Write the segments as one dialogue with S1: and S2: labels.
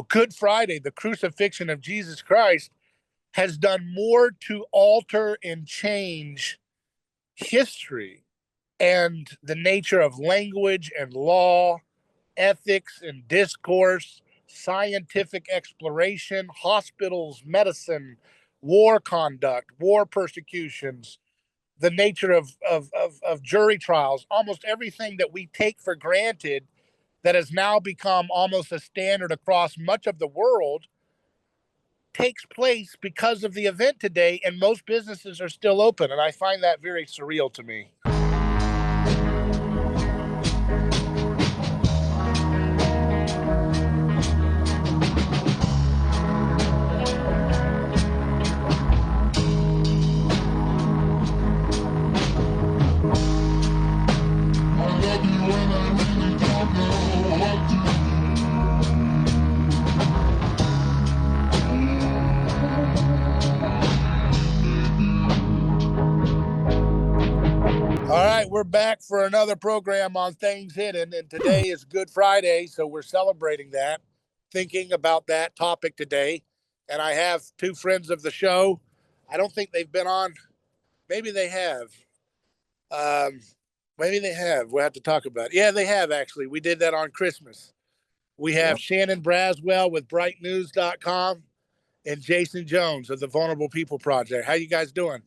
S1: Good Friday, the crucifixion of Jesus Christ, has done more to alter and change history and the nature of language and law, ethics and discourse, scientific exploration, hospitals, medicine, war conduct, war persecutions, the nature of jury trials, almost everything that we take for granted that has now become almost a standard across much of the world takes place because of the event today, and most businesses are still open. And I find that very surreal to me. All right, we're back for another program on Things Hidden, and today is Good Friday, so we're celebrating that, thinking about that topic today. And I have two friends of the show. I don't think they've been on. Maybe they have. Maybe they have. We'll have to talk about it. Yeah, they have, actually. We did that on Christmas. We have Shannon Braswell with brightnews.com and Jason Jones of the Vulnerable People Project. How you guys doing?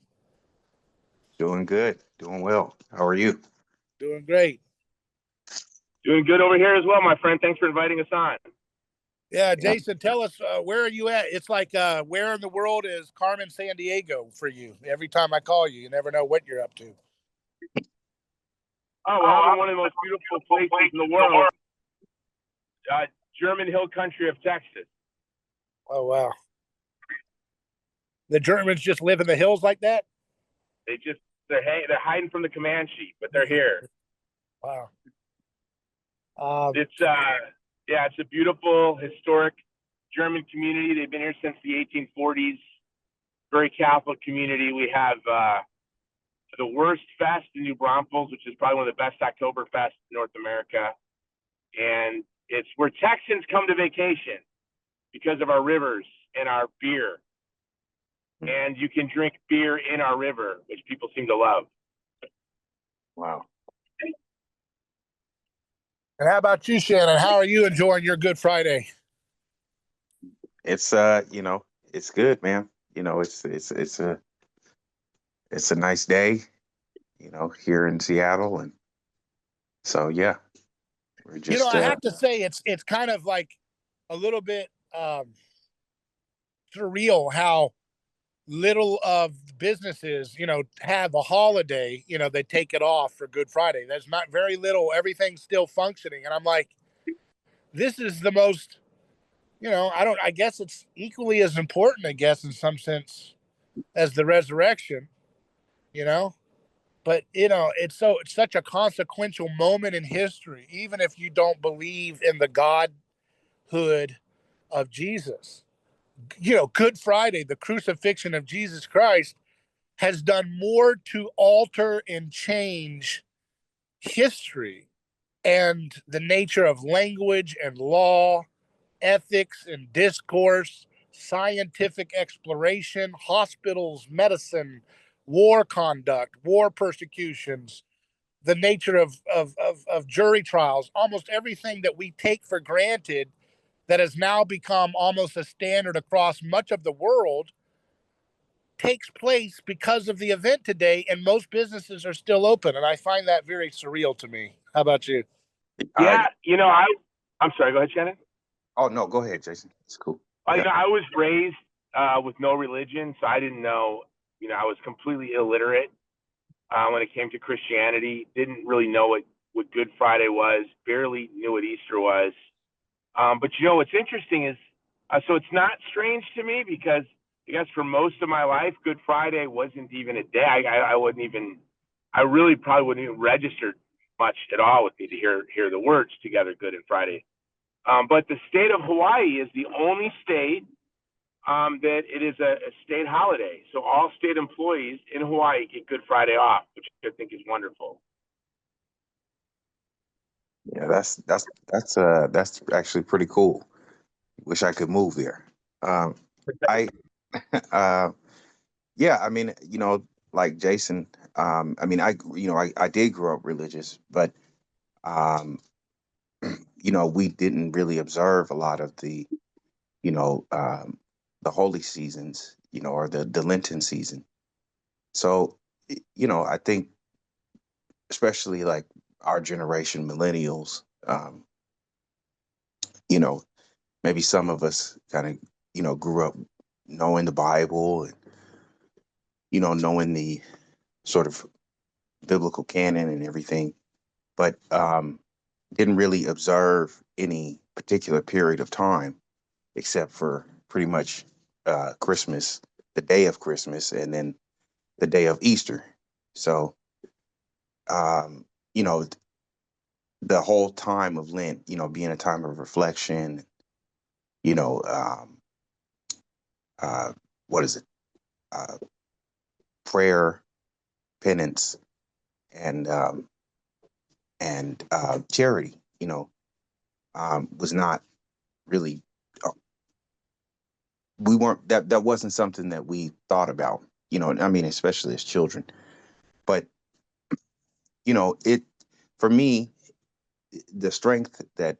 S2: Doing good. Doing well. How are you?
S1: Doing great.
S3: Doing good over here as well, my friend. Thanks for inviting us on.
S1: Yeah, Jason, tell us, where are you at? It's like, where in the world is Carmen Sandiego for you? Every time I call you, you never know what you're up to.
S3: Oh, well, I'm in one of the most beautiful places in the world, German hill country of Texas.
S1: Oh, wow. The Germans just live in the hills like that?
S3: They're hiding from the command sheet, but they're here.
S1: Wow.
S3: It's a beautiful, historic German community. They've been here since the 1840s. Very Catholic community. We have the worst fest in New Braunfels, which is probably one of the best Oktoberfests in North America. And it's where Texans come to vacation because of our rivers and our beer. And you can drink beer in our river, which people seem to love.
S2: Wow.
S1: And how about you, Shannon? How are you enjoying your Good Friday?
S2: It's it's good, man. It's a nice day, here in Seattle, and so we're just
S1: I have to say it's kind of like a little bit surreal how little of businesses, have a holiday, they take it off for Good Friday. There's not very little, everything's still functioning. And I'm like, this is the most, I guess it's equally as important, I guess, in some sense as the resurrection, but it's such a consequential moment in history, even if you don't believe in the Godhood of Jesus. Good Friday, the crucifixion of Jesus Christ, has done more to alter and change history and the nature of language and law, ethics and discourse, scientific exploration, hospitals, medicine, war conduct, war persecutions, the nature of jury trials, almost everything that we take for granted that has now become almost a standard across much of the world takes place because of the event today, and most businesses are still open. And I find that very surreal to me. How about you?
S3: Yeah, I'm sorry, go ahead, Shannon.
S2: Oh, no, go ahead, Jason. It's cool.
S3: I was raised with no religion, so I didn't know, I was completely illiterate when it came to Christianity. Didn't really know what Good Friday was, barely knew what Easter was. But what's interesting is, so it's not strange to me because I guess for most of my life, Good Friday wasn't even a day. I really probably wouldn't even register much at all with me to hear the words together, Good and Friday. But the state of Hawaii is the only state that it is a state holiday. So all state employees in Hawaii get Good Friday off, which I think is wonderful.
S2: Yeah, that's actually pretty cool. Wish I could move there. I, uh, yeah, I mean, like Jason, I mean, I did grow up religious, but, um, we didn't really observe a lot of you know, um, the holy seasons, or the Lenten season. So, I think especially like our generation, millennials, you know, maybe some of us kind of, grew up knowing the Bible and, knowing the sort of biblical canon and everything, but didn't really observe any particular period of time except for pretty much Christmas, the day of Christmas, and then the day of Easter. So, um, you know, the whole time of Lent, being a time of reflection, you know, um, uh, what is it? Uh, Prayer, penance, and charity. Was not really. Uh, we weren't that wasn't something that we thought about. I mean, especially as children. But it for me, the strength that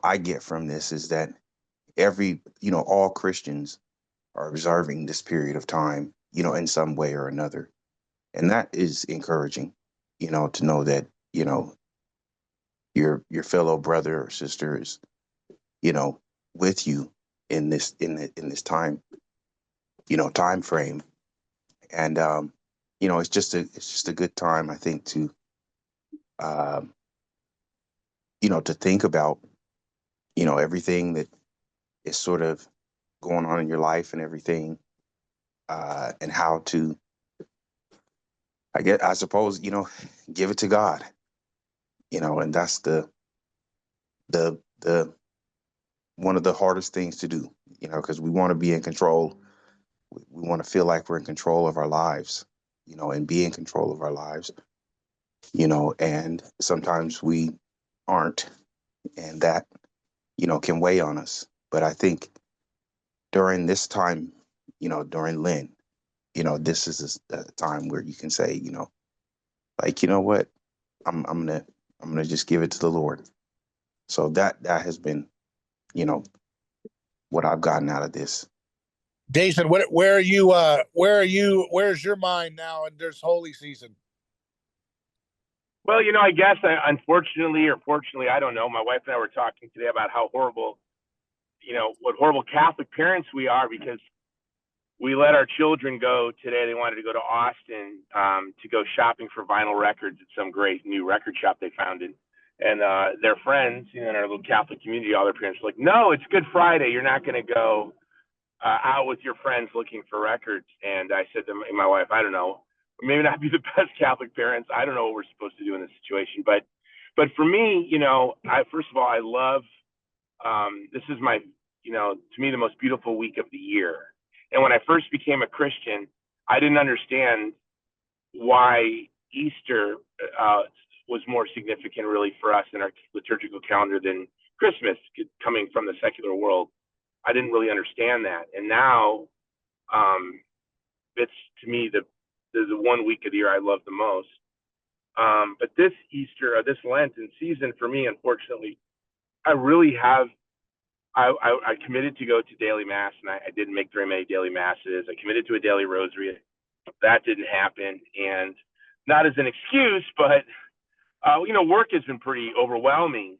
S2: I get from this is that all Christians are observing this period of time, in some way or another. And that is encouraging, to know that, your fellow brother or sister is, you know, with you in this time frame. And it's just a good time, I think, to um, to think about, everything that is sort of going on in your life and everything, and how to, I suppose, give it to God, and that's the one of the hardest things to do, because we want to be in control. We want to feel like we're in control of our lives, and be in control of our lives, and sometimes we aren't, and that, can weigh on us. But I think during this time, during Lent, this is a time where you can say, like, you know what, I'm gonna just give it to the Lord. So that has been, you know, what I've gotten out of this.
S1: Jason, where are you? Where's your mind now in this holy season?
S3: Well, I guess unfortunately or fortunately, I don't know. My wife and I were talking today about how horrible, what horrible Catholic parents we are, because we let our children go today. They wanted to go to Austin to go shopping for vinyl records at some great new record shop they founded. And their friends, in our little Catholic community, all their parents were like, "No, it's Good Friday. You're not going to go out with your friends looking for records." And I said to my wife, "I don't know. Maybe not be the best Catholic parents. I don't know what we're supposed to do in this situation." But for me, first of all, I love this is my, to me, the most beautiful week of the year. And when I first became a Christian, I didn't understand why Easter was more significant, really, for us in our liturgical calendar than Christmas, coming from the secular world. I didn't really understand that. And now it's, to me, the one week of the year I love the most. But this Easter, this Lenten season for me, unfortunately, I really have, I committed to go to daily mass, and I didn't make very many daily masses. I committed to a daily rosary. That didn't happen. And not as an excuse, but, work has been pretty overwhelming,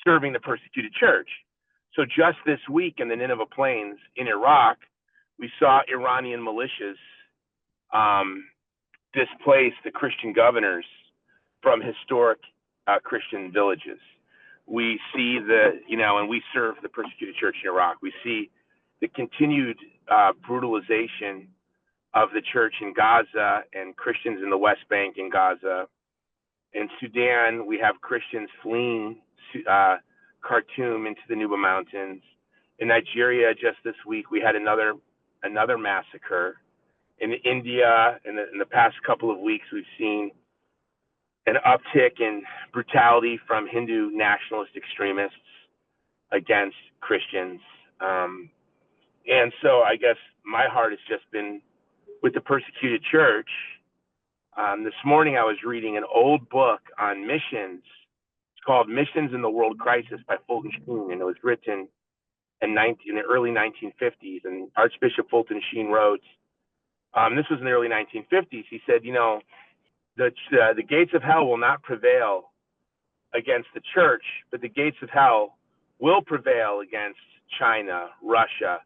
S3: serving the persecuted church. So just this week in the Nineveh Plains in Iraq, we saw Iranian militias displace the Christian governors from historic Christian villages. We see and we serve the persecuted church in Iraq. We see the continued brutalization of the church in Gaza and Christians in the West Bank in Gaza. In Sudan, we have Christians fleeing Khartoum into the Nuba Mountains. In Nigeria, just this week, we had another massacre. In India, in the past couple of weeks, we've seen an uptick in brutality from Hindu nationalist extremists. against Christians. And so I guess my heart has just been with the persecuted church. This morning I was reading an old book on missions. It's called Missions in the World Crisis by Fulton Sheen, and it was written in the early 1950s. And Archbishop Fulton Sheen wrote, this was in the early 1950s, he said, the gates of hell will not prevail against the church, but the gates of hell will prevail against China, Russia,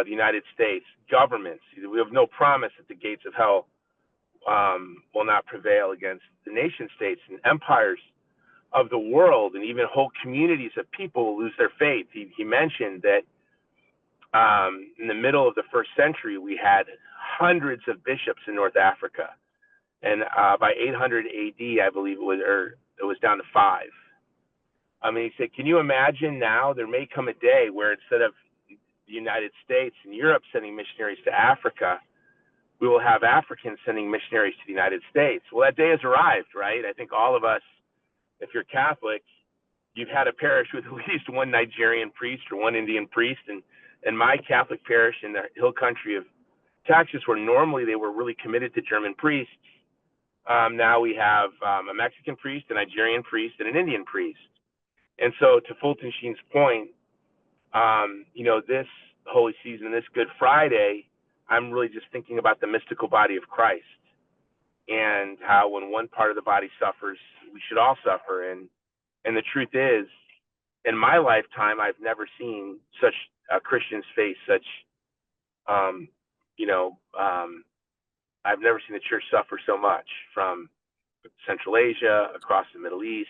S3: the United States, governments. We have no promise that the gates of hell will not prevail against the nation states and empires of the world, and even whole communities of people will lose their faith. He mentioned that in the middle of the first century, we had hundreds of bishops in North Africa. And by 800 AD, I believe it was down to 5. I mean, he said, can you imagine now there may come a day where instead of the United States and Europe sending missionaries to Africa, we will have Africans sending missionaries to the United States. Well, that day has arrived, right? I think all of us, if you're Catholic, you've had a parish with at least one Nigerian priest or one Indian priest. And in my Catholic parish in the hill country of Texas, where normally they were really committed to German priests, now we have a Mexican priest, a Nigerian priest, and an Indian priest. And so to Fulton Sheen's point, this holy season, this Good Friday, I'm really just thinking about the mystical body of Christ and how when one part of the body suffers, we should all suffer. And the truth is, in my lifetime, I've never seen such Christians face such, I've never seen the church suffer so much, from Central Asia, across the Middle East,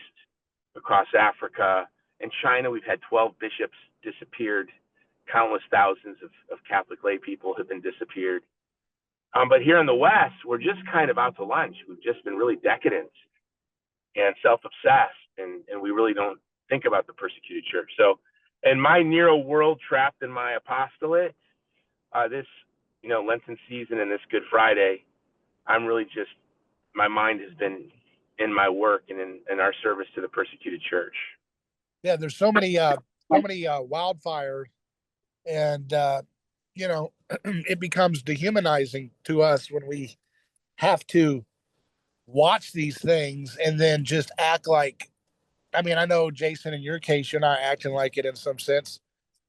S3: across Africa. In China, we've had 12 bishops disappeared. Countless thousands of Catholic lay people have been disappeared. But here in the West, we're just kind of out to lunch. We've just been really decadent and self-obsessed, and we really don't think about the persecuted church. So in my Nero world, trapped in my apostolate, this Lenten season and this Good Friday, I'm really just, my mind has been in my work and in our service to the persecuted church.
S1: Yeah, there's so many wildfires, and it becomes dehumanizing to us when we have to watch these things and then just act like, I mean, I know, Jason, in your case, you're not acting like it in some sense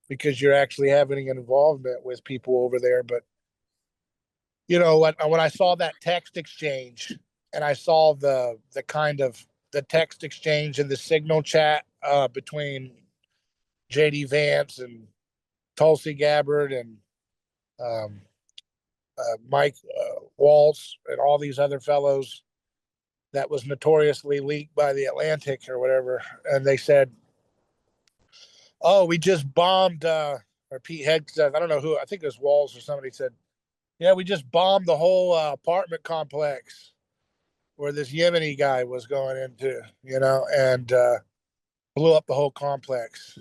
S1: because you're actually having an involvement with people over there. But, when I saw that text exchange and I saw the text exchange and the signal chat between J.D. Vance and Tulsi Gabbard and Mike Waltz and all these other fellows, that was notoriously leaked by the Atlantic or whatever. And they said, oh, we just bombed, or Pete Head said, I don't know who, I think it was Waltz or somebody said, yeah, we just bombed the whole apartment complex where this Yemeni guy was going into, and blew up the whole complex.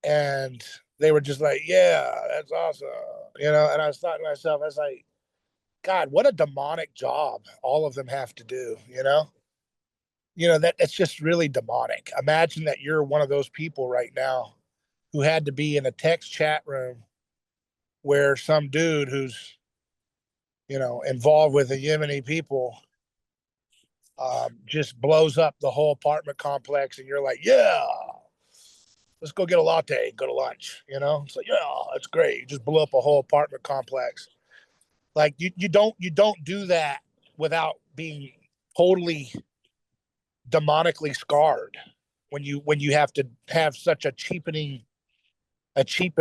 S1: And they were just like, yeah, that's awesome. And I was thought to myself, I was like, God, what a demonic job all of them have to do, that it's just really demonic. Imagine that you're one of those people right now who had to be in a text chat room where some dude who's, involved with the Yemeni people just blows up the whole apartment complex, and you're like, yeah, let's go get a latte and go to lunch. It's like, yeah, that's great. You just blew up a whole apartment complex. Like you don't do that without being totally demonically scarred when you have to have such a cheapened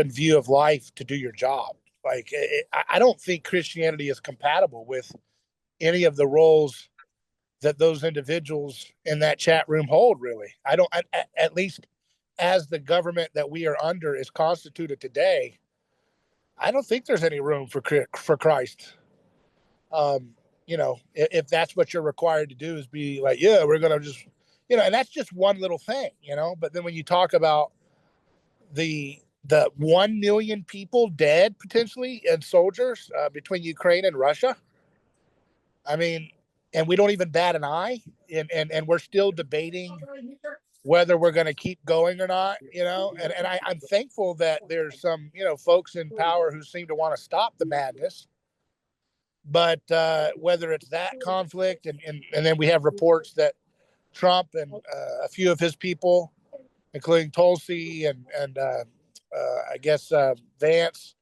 S1: view of life to do your job. Like I don't think Christianity is compatible with any of the roles that those individuals in that chat room hold. Really, I don't. At least as the government that we are under is constituted today, I don't think there's any room for Christ. If that's what you're required to do, is be like, yeah, we're going to just, and that's just one little thing, but then when you talk about the 1 million people dead potentially and soldiers between Ukraine and Russia, I mean, and we don't even bat an eye, and we're still debating whether we're going to keep going or not, and I'm thankful that there's some, folks in power who seem to want to stop the madness. But whether it's that conflict, and then we have reports that Trump and a few of his people, including Tulsi and I guess Vance,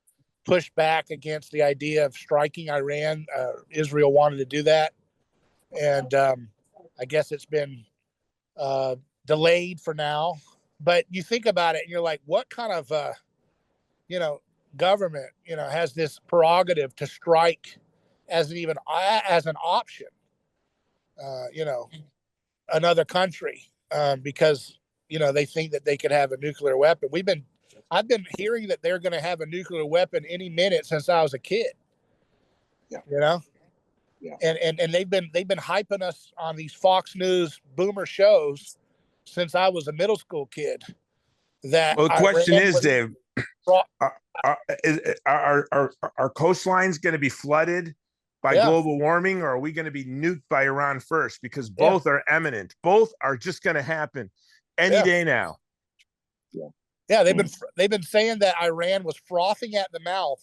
S1: pushed back against the idea of striking Iran. Israel wanted to do that, and I guess it's been delayed for now. But you think about it, and you're like, what kind of government has this prerogative to strike as an option? Another country because they think that they could have a nuclear weapon. I've been hearing that they're going to have a nuclear weapon any minute since I was a kid.
S2: Yeah.
S1: Yeah. And they've been hyping us on these Fox News boomer shows since I was a middle school kid. That
S4: well, the question is, Dave, are coastlines going to be flooded by global warming, or are we going to be nuked by Iran first? Because both are imminent. Both are just going to happen any day now.
S1: Yeah, they've been saying that Iran was frothing at the mouth.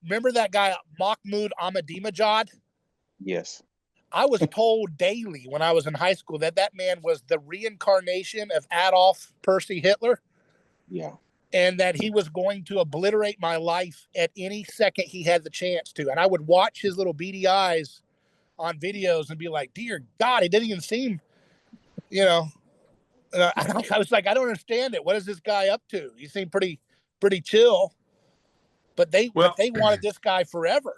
S1: Remember that guy Mahmoud Ahmadinejad?
S2: Yes.
S1: I was told daily when I was in high school that man was the reincarnation of Adolf Percy Hitler.
S2: Yeah.
S1: And that he was going to obliterate my life at any second he had the chance to. And I would watch his little beady eyes on videos and be like, dear God, it didn't even seem, I was like, I don't understand it. What is this guy up to? He seemed pretty chill, but they wanted this guy forever,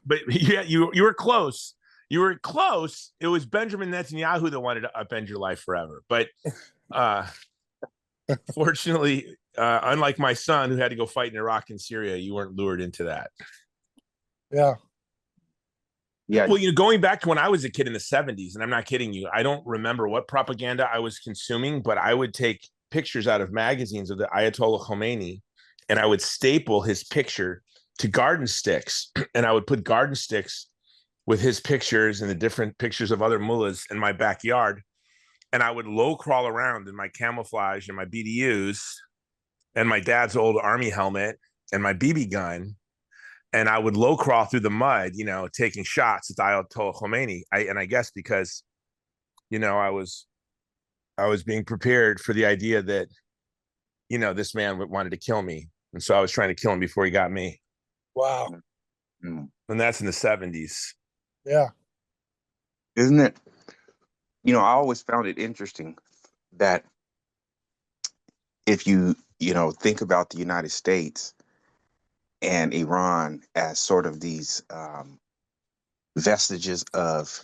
S4: But yeah, you were close. You were close. It was Benjamin Netanyahu that wanted to upend your life forever. But fortunately, unlike my son who had to go fight in Iraq and Syria, you weren't lured into that.
S1: Yeah.
S4: Yeah. Well, going back to when I was a kid in the 70s, and I'm not kidding you, I don't remember what propaganda I was consuming, but I would take pictures out of magazines of the Ayatollah Khomeini, and I would staple his picture to garden sticks, and I would put garden sticks with his pictures and the different pictures of other mullahs in my backyard, and I would low crawl around in my camouflage and my BDUs and my dad's old army helmet and my BB gun. And I would low crawl through the mud, taking shots at Ayatollah Khomeini. I guess because, I was being prepared for the idea that, this man wanted to kill me. And so I was trying to kill him before he got me.
S1: Wow.
S4: And that's in the 70s.
S1: Yeah.
S2: Isn't it? I always found it interesting that if you think about the United States and Iran as sort of these vestiges of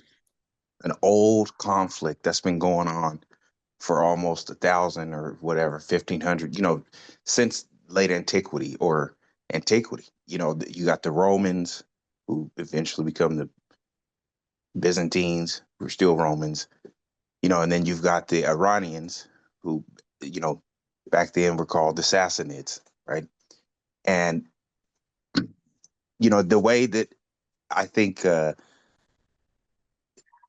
S2: an old conflict that's been going on for almost 1,000 or whatever, 1,500, since late antiquity or antiquity. You got the Romans who eventually become the Byzantines, who are still Romans, and then you've got the Iranians who, back then were called the Sassanids, right? And the way that I think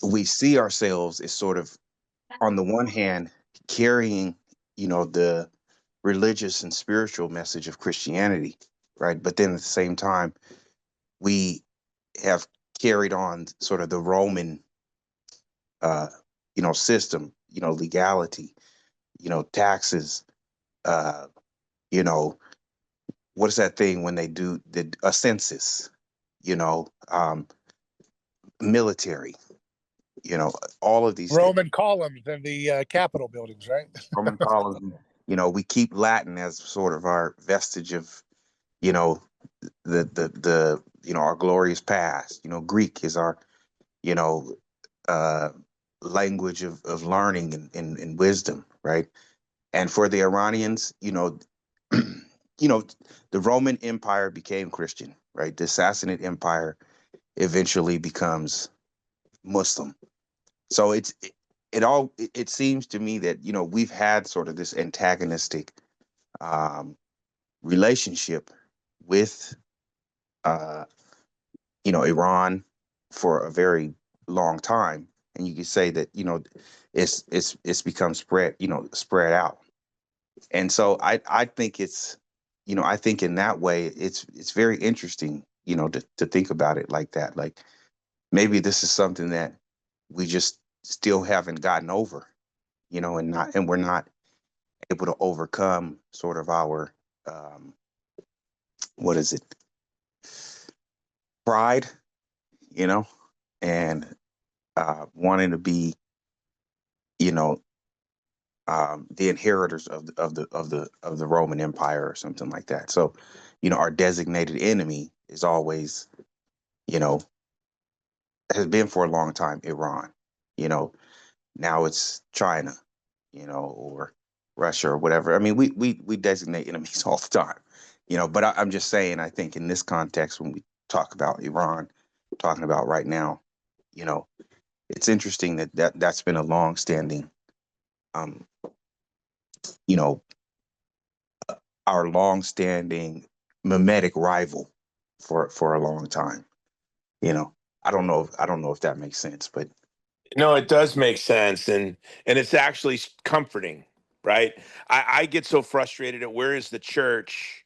S2: we see ourselves is sort of, on the one hand, carrying, the religious and spiritual message of Christianity, right? But then at the same time, we have carried on sort of the Roman, system, legality, taxes, what is that thing when they do a census, military, all of these
S1: Roman columns in the Capitol buildings, right?
S2: Roman columns. We keep Latin as sort of our vestige of, the our glorious past. Greek is our, language of learning and wisdom, right? And for the Iranians, the Roman Empire became Christian, right? The Sassanid Empire eventually becomes Muslim. So it seems to me that, we've had sort of this antagonistic relationship with, Iran for a very long time. and you could say that, it's become spread out. And so I think it's, I think in that way it's very interesting, to think about it like that. Like maybe this is something that we just still haven't gotten over, and we're not able to overcome sort of our, what is it, pride, you know, and wanting to be, you know, the inheritors of the Roman Empire or something like that. So, our designated enemy is always, you know, has been for a long time Iran. You know, now it's China, or Russia or whatever. I mean, we designate enemies all the time, But I'm just saying, I think in this context, when we talk about Iran, talking about right now, you know, it's interesting that's been a long-standing, um, you know, our long-standing mimetic rival for a long time. I don't know if that makes sense, but
S4: No, it does make sense, and it's actually comforting, right? I get so frustrated at where is the church,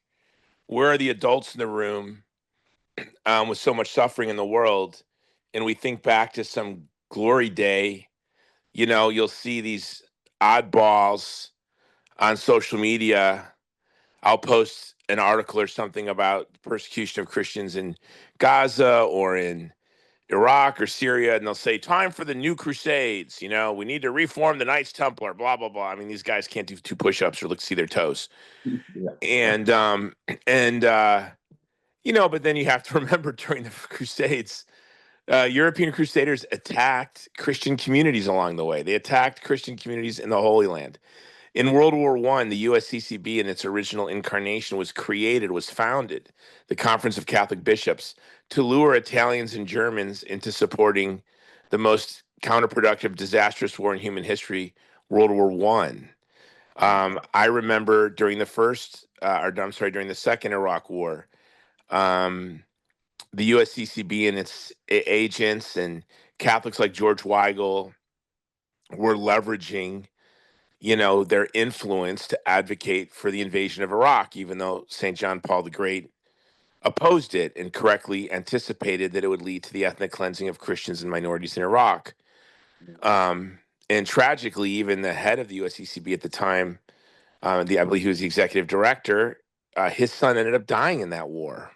S4: where are the adults in the room, with so much suffering in the world, and we think back to some glory day. You'll see these oddballs on social media. I'll post an article or something about the persecution of Christians in Gaza or in Iraq or Syria, and they'll say, time for the new crusades. We need to reform the Knights Templar, blah, blah, blah. I mean, these guys can't do 2 push-ups or see their toes.
S2: yeah,
S4: And, but then you have to remember during the Crusades, European Crusaders attacked Christian communities along the way. They attacked Christian communities in the Holy Land. In World War I, the USCCB in its original incarnation was founded, the Conference of Catholic Bishops, to lure Italians and Germans into supporting the most counterproductive, disastrous war in human history, World War I. I remember during during the Second Iraq War, the USCCB and its agents and Catholics like George Weigel were leveraging their influence to advocate for the invasion of Iraq, even though St. John Paul the Great opposed it and correctly anticipated that it would lead to the ethnic cleansing of Christians and minorities in Iraq. And tragically, even the head of the USCCB at the time, I believe he was the executive director, his son ended up dying in that war,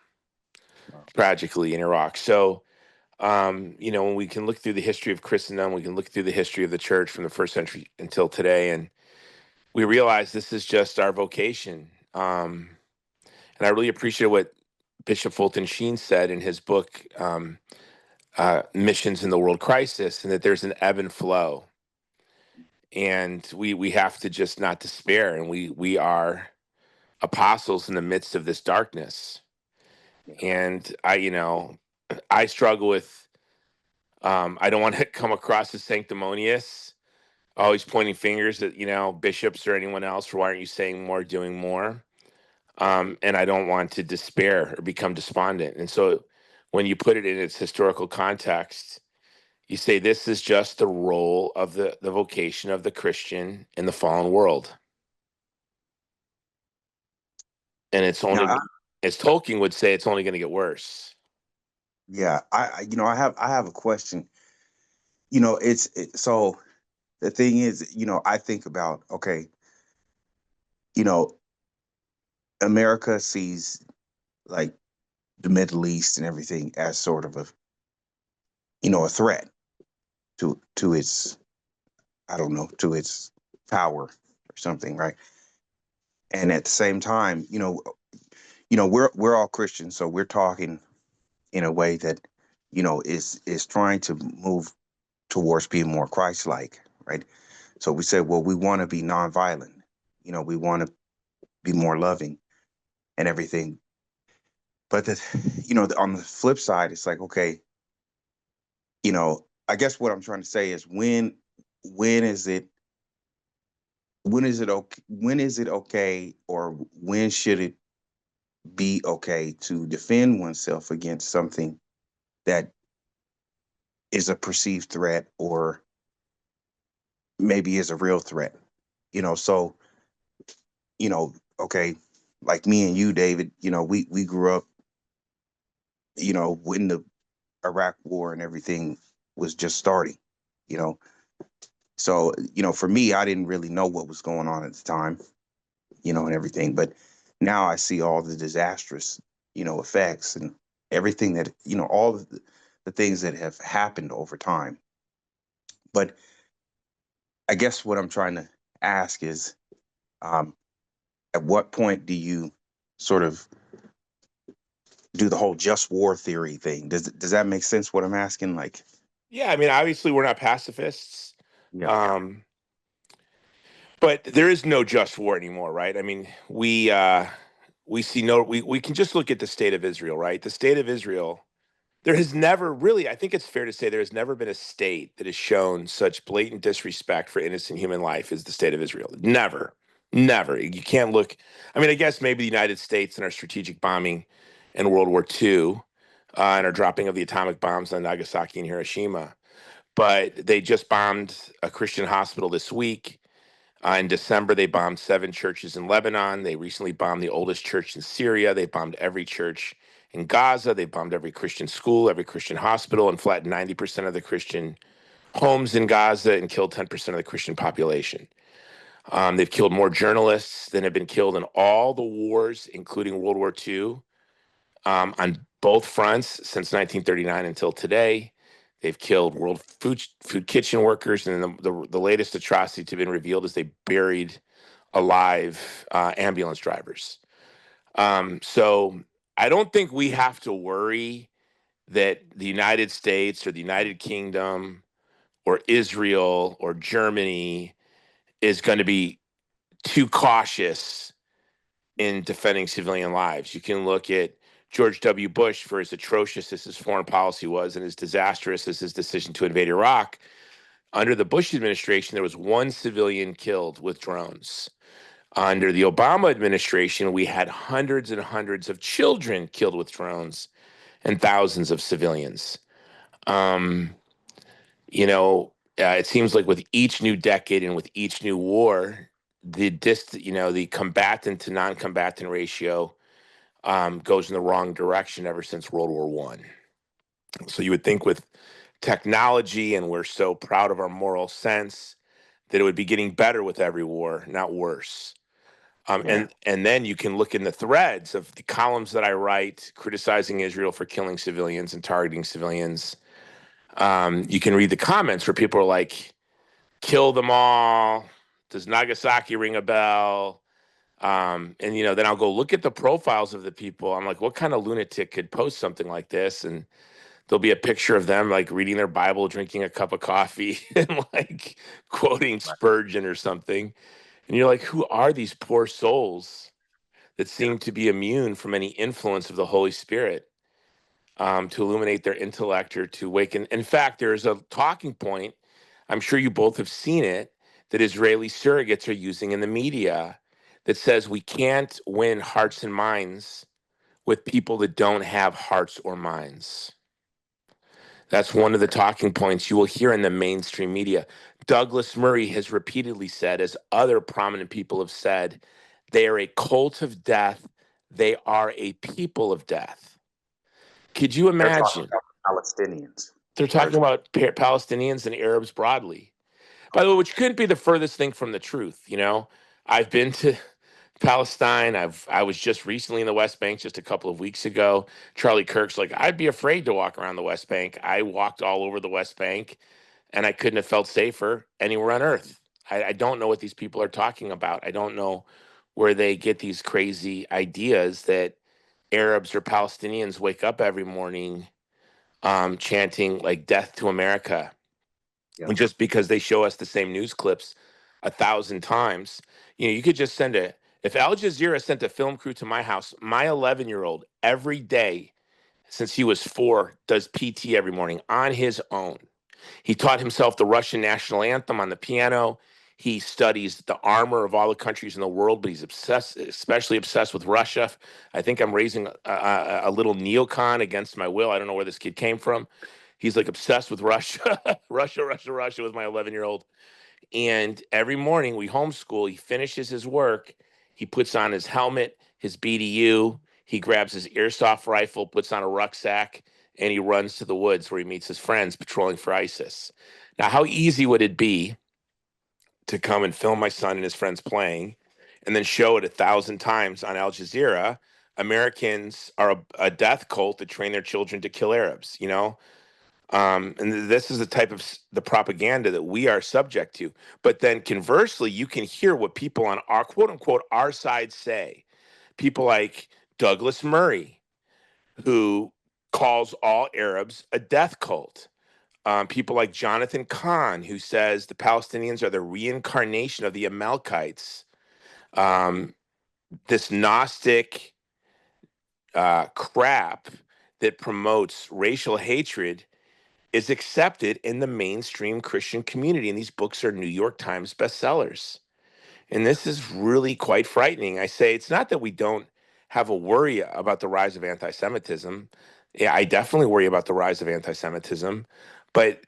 S4: tragically, in Iraq. So, when we can look through the history of Christendom, we can look through the history of the church from the first century until today, and we realize this is just our vocation. And I really appreciate what Bishop Fulton Sheen said in his book, Missions in the World Crisis, and that there's an ebb and flow. And we have to just not despair. And we are apostles in the midst of this darkness. And I struggle with, I don't want to come across as sanctimonious, always pointing fingers at, bishops or anyone else for why aren't you saying more, doing more? And I don't want to despair or become despondent. And so when you put it in its historical context, you say this is just the role of the vocation of the Christian in the fallen world. And it's only, as Tolkien would say, it's only going to get worse.
S2: yeah. I have a question. So the thing is, I think about, okay, you know, America sees like the Middle East and everything as sort of a threat to its, I don't know, to its power or something, right? And at the same time, we're all Christians, so we're talking in a way that, is trying to move towards being more Christ-like, right? So we say, well, we want to be nonviolent, we want to be more loving and everything. But on the flip side, it's like, okay, I guess what I'm trying to say is when is it okay, or when should it be okay to defend oneself against something that is a perceived threat or maybe is a real threat. So, okay, like me and you, David, we grew up, when the Iraq war and everything was just starting, you know. So, for me, I didn't really know what was going on at the time, and everything. But now I see all the disastrous, effects and everything that, all the things that have happened over time. But I guess what I'm trying to ask is, at what point do you sort of do the whole just war theory thing? Does that make sense? What I'm asking, like,
S4: Yeah, I mean, obviously we're not pacifists.
S2: yeah,
S4: But there is no just war anymore, right? I mean, we see we can just look at the state of Israel, right? The state of Israel, there has never really, I think it's fair to say there has never been a state that has shown such blatant disrespect for innocent human life as the state of Israel. Never. Never. You can't look, I mean, I guess maybe the United States and our strategic bombing in World War II, and our dropping of the atomic bombs on Nagasaki and Hiroshima. But they just bombed a Christian hospital this week. In December, they bombed 7 churches in Lebanon. They recently bombed the oldest church in Syria. They bombed every church in Gaza. They bombed every Christian school, every Christian hospital, and flattened 90% of the Christian homes in Gaza and killed 10% of the Christian population. They've killed more journalists than have been killed in all the wars, including World War II, on both fronts since 1939 until today. They've killed World Food Kitchen workers, and the latest atrocity to have been revealed is they buried alive ambulance drivers. So I don't think we have to worry that the United States or the United Kingdom or Israel or Germany is going to be too cautious in defending civilian lives. You can look at George W. Bush, for as atrocious as his foreign policy was and as disastrous as his decision to invade Iraq. Under the Bush administration, there was 1 civilian killed with drones. Under the Obama administration, we had hundreds and hundreds of children killed with drones and thousands of civilians. It seems like with each new decade and with each new war, the combatant to non-combatant ratio goes in the wrong direction ever since World War I. So you would think with technology, and we're so proud of our moral sense, that it would be getting better with every war, not worse.
S2: Yeah.
S4: And then you can look in the threads of the columns that I write criticizing Israel for killing civilians and targeting civilians. You can read the comments where people are like, kill them all. Does Nagasaki ring a bell? And then I'll go look at the profiles of the people. I'm like, what kind of lunatic could post something like this? And there'll be a picture of them like reading their Bible, drinking a cup of coffee, and like quoting Spurgeon or something. And you're like, who are these poor souls that seem to be immune from any influence of the Holy Spirit to illuminate their intellect or to awaken? In fact, there's a talking point, I'm sure you both have seen it, that Israeli surrogates are using in the media that says we can't win hearts and minds with people that don't have hearts or minds. That's one of the talking points you will hear in the mainstream media. Douglas Murray has repeatedly said, as other prominent people have said, they are a cult of death. They are a people of death. Could you imagine?
S2: Palestinians.
S4: They're talking about Palestinians and Arabs broadly. By the way, which couldn't be the furthest thing from the truth. I've been to Palestine. I was just recently in the West Bank just a couple of weeks ago. Charlie Kirk's like, I'd be afraid to walk around the West Bank. I walked all over the West Bank, and I couldn't have felt safer anywhere on earth. I don't know what these people are talking about. I don't know where they get these crazy ideas that Arabs or Palestinians wake up every morning chanting like death to America.
S2: Yeah.
S4: And just because they show us the same news clips 1,000 times, you could just if Al Jazeera sent a film crew to my house, my 11-year-old every day since he was 4 does PT every morning on his own. He taught himself the Russian national anthem on the piano. He studies the armor of all the countries in the world, but he's especially obsessed with Russia. I think I'm raising a little neocon against my will. I don't know where this kid came from.
S5: He's like obsessed with Russia, Russia with my 11-year-old. And every morning we homeschool, he finishes his work, he puts on his helmet, his BDU, he grabs his airsoft rifle, puts on a rucksack, and he runs to the woods where he meets his friends patrolling for ISIS. Now, how easy would it be to come and film my son and his friends playing and then show it 1,000 times on Al Jazeera? Americans are a death cult that train their children to kill Arabs, you know? And this is the type of the propaganda that we are subject to. But then conversely, you can hear what people on our quote unquote our side say. People like Douglas Murray, who calls all Arabs a death cult. People like Jonathan Cahn, who says the Palestinians are the reincarnation of the Amalekites. This Gnostic crap that promotes racial hatred is accepted in the mainstream Christian community. And these books are New York Times bestsellers. And this is really quite frightening. I say it's not that we don't have a worry about the rise of anti-Semitism. Yeah, I definitely worry about the rise of anti-Semitism, but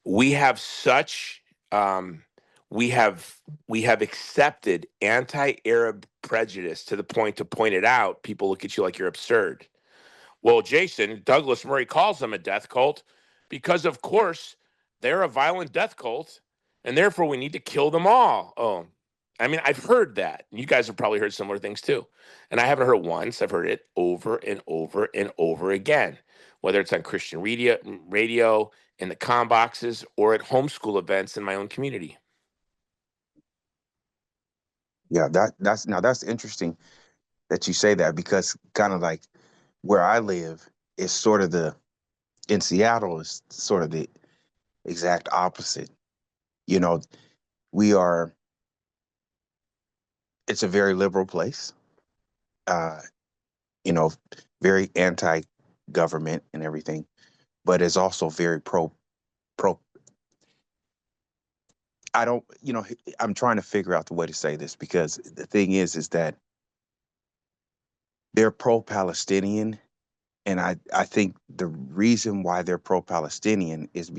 S5: we have such we have accepted anti-Arab prejudice to the point to point it out. People look at you like you're absurd. Well, Jason, Douglas Murray calls them a death cult because, of course, they're a violent death cult, and therefore we need to kill them all. Oh, I mean, I've heard that. You guys have probably heard similar things too. And I haven't heard it once. I've heard it over and over and over again, whether it's on Christian radio, in the comm boxes, or at homeschool events in my own community.
S2: Yeah, that's interesting that you say that, because kind of like where I live is sort of in Seattle is sort of the exact opposite. You know, it's a very liberal place, uh, you know, very anti-government and everything, but it's also very pro. I don't, I'm trying to figure out the way to say this, because the thing is that they're pro-Palestinian. And I think the reason why they're pro-Palestinian is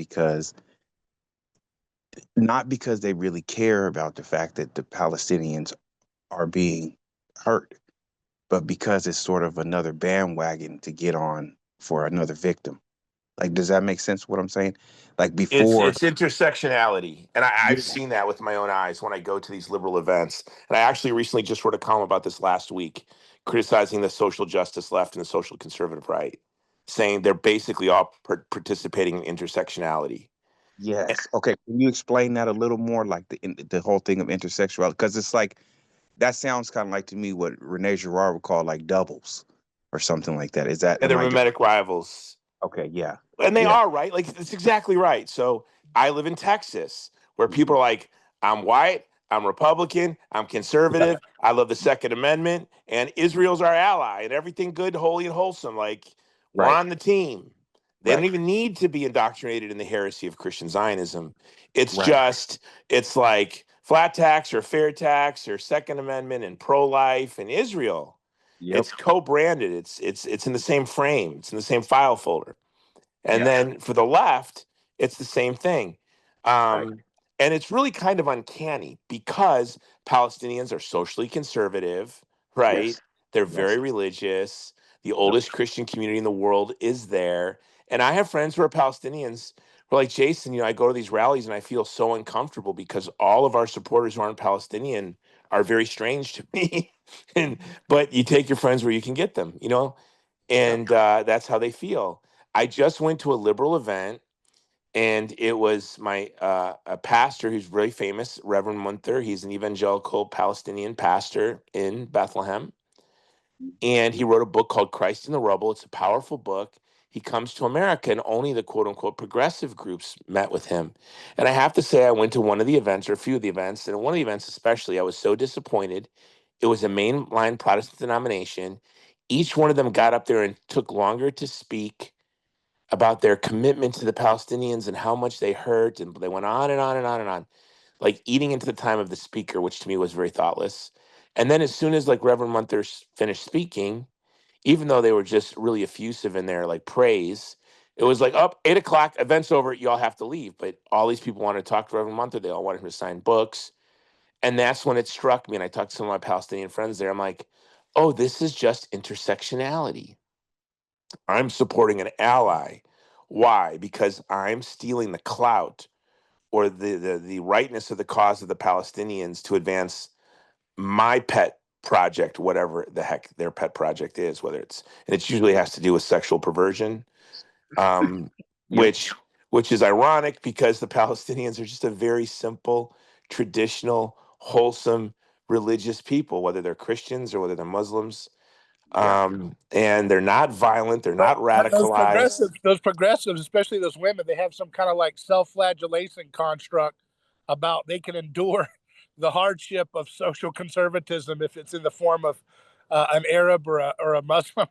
S2: not because they really care about the fact that the Palestinians are being hurt, but because it's sort of another bandwagon to get on for another victim. Like, does that make sense what I'm saying? Like before.
S5: It's intersectionality. And I've
S2: Yeah.
S5: seen that with my own eyes when I go to these liberal events. And I actually recently just wrote a column about this last week, criticizing the social justice left and the social conservative right, saying they're basically all participating in intersectionality.
S2: Yes. Okay. Can you explain that a little more, like the whole thing of intersectionality? Because it's like, that sounds kind of like to me what Rene Girard would call like doubles or something like that. Is that,
S5: And they're mimetic rivals.
S2: Okay. Yeah.
S5: And they
S2: Yeah.
S5: are, right? Like, it's exactly right. So I live in Texas, where people are like, I'm white, I'm Republican, I'm conservative, I love the Second Amendment, and Israel's our ally, and everything good, holy, and wholesome. Like, we're
S2: Right.
S5: on the team. They
S2: Right.
S5: don't even need to be indoctrinated in the heresy of Christian Zionism. It's
S2: Right.
S5: just, it's like flat tax or fair tax or Second Amendment and pro-life and Israel.
S2: Yep.
S5: It's co-branded. It's in the same frame. It's in the same file folder. And
S2: Yeah.
S5: then for the left, it's the same thing.
S2: Right.
S5: And it's really kind of uncanny because Palestinians are socially conservative, right?
S2: Yes.
S5: They're
S2: Yes.
S5: very religious. The oldest Christian community in the world is there. And I have friends who are Palestinians who are like, Jason, I go to these rallies and I feel so uncomfortable because all of our supporters who aren't Palestinian are very strange to me. But you take your friends where you can get them, and that's how they feel. I just went to a liberal event, and it was a pastor who's really famous, Reverend Munther. He's an evangelical Palestinian pastor in Bethlehem, and he wrote a book called Christ in the Rubble. It's a powerful book. He comes to America, and only the quote unquote progressive groups met with him. And I have to say, I went to one of the events, or a few of the events, and one of the events especially, I was so disappointed. It was a mainline Protestant denomination. Each one of them got up there and took longer to speak about their commitment to the Palestinians and how much they hurt. And they went on and on and on and on, like eating into the time of the speaker, which to me was very thoughtless. And then as soon as like Reverend Munther finished speaking, even though they were just really effusive in their like praise. It was like, up 8 o'clock, event's over, you all have to leave. But all these people wanted to talk to Reverend Munter. They all wanted him to sign books. And that's when it struck me. And I talked to some of my Palestinian friends there. I'm like, oh, this is just intersectionality. I'm supporting an ally. Why? Because I'm stealing the clout or the rightness of the cause of the Palestinians to advance my pet project, whatever the heck their pet project is, whether it's, and it usually has to do with sexual perversion,
S2: Yep.
S5: which is ironic because the Palestinians are just a very simple, traditional, wholesome, religious people, whether they're Christians or whether they're Muslims.
S2: Yeah.
S5: And they're not violent, they're not
S1: But
S5: radicalized.
S1: those progressives, especially those women, they have some kind of like self-flagellation construct about they can endure the hardship of social conservatism if it's in the form of an Arab or a Muslim.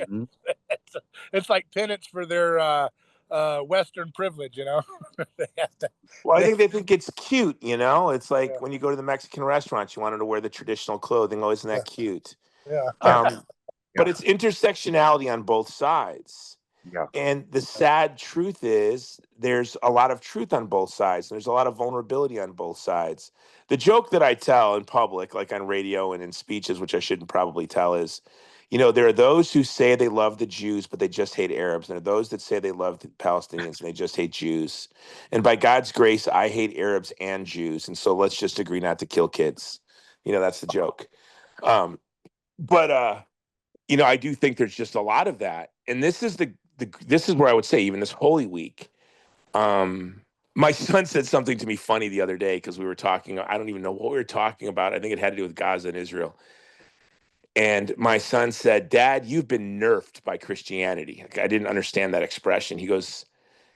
S2: Hmm.
S1: it's, it's like penance for their Western privilege, you know. They have to.
S5: Well, I
S1: They,
S5: think they think it's cute, you know? It's like
S1: yeah,
S5: when you go to the Mexican restaurant, you want them to wear the traditional clothing. Oh, isn't that cute?
S1: yeah,
S5: Um, but
S2: Yeah.
S5: it's intersectionality on both sides.
S2: Yeah.
S5: And the sad truth is there's a lot of truth on both sides. And there's a lot of vulnerability on both sides. The joke that I tell in public, like on radio and in speeches, which I shouldn't probably tell, is, you know, there are those who say they love the Jews, but they just hate Arabs. And there are those that say they love the Palestinians and they just hate Jews. And by God's grace, I hate Arabs and Jews. And so let's just agree not to kill kids. You know, that's the joke. Um, but you know, I do think there's just a lot of that. And this is this is where I would say, even this Holy Week, my son said something to me funny the other day because we were talking. I don't even know what we were talking about. I think it had to do with Gaza and Israel. And my son said, "Dad, you've been nerfed by Christianity." Like, I didn't understand that expression. He goes,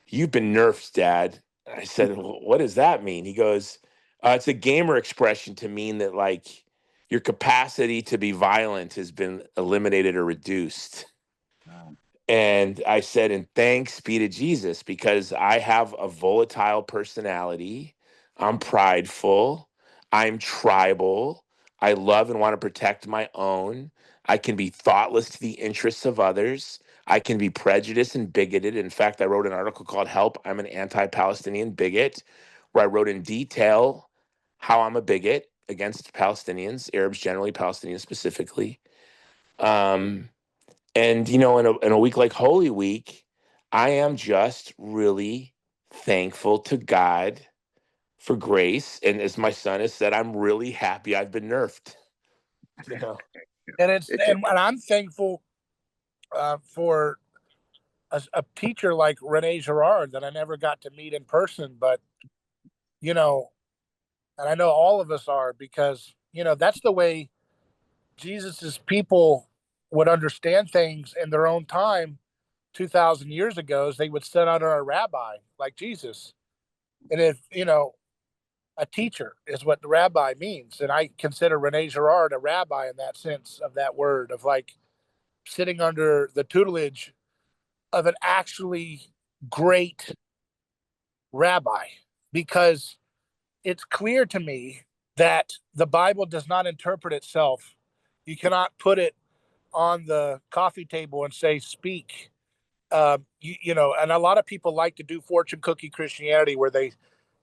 S5: "You've been nerfed, Dad." I said, "What does that mean?" He goes, "It's a gamer expression to mean that like your capacity to be violent has been eliminated or reduced." And I said, and thanks be to Jesus, because I have a volatile personality. I'm prideful. I'm tribal. I love and want to protect my own. I can be thoughtless to the interests of others. I can be prejudiced and bigoted. In fact, I wrote an article called Help, I'm an Anti-Palestinian Bigot, where I wrote in detail how I'm a bigot against Palestinians, Arabs generally, Palestinians specifically. Um, and you know, in a week like Holy Week, I am just really thankful to God for grace. And as my son has said, I'm really happy I've been nerfed. You know?
S1: and I'm thankful for a teacher like Rene Girard that I never got to meet in person, but you know, and I know all of us are because you know that's the way Jesus's people would understand things in their own time 2,000 years ago. Is they would sit under a rabbi like Jesus, and if you know, a teacher is what the rabbi means, and I consider Rene Girard a rabbi in that sense of that word of like sitting under the tutelage of an actually great rabbi because it's clear to me that the Bible does not interpret itself. You cannot put it on the coffee table and say, speak. You know, and a lot of people like to do fortune cookie Christianity where they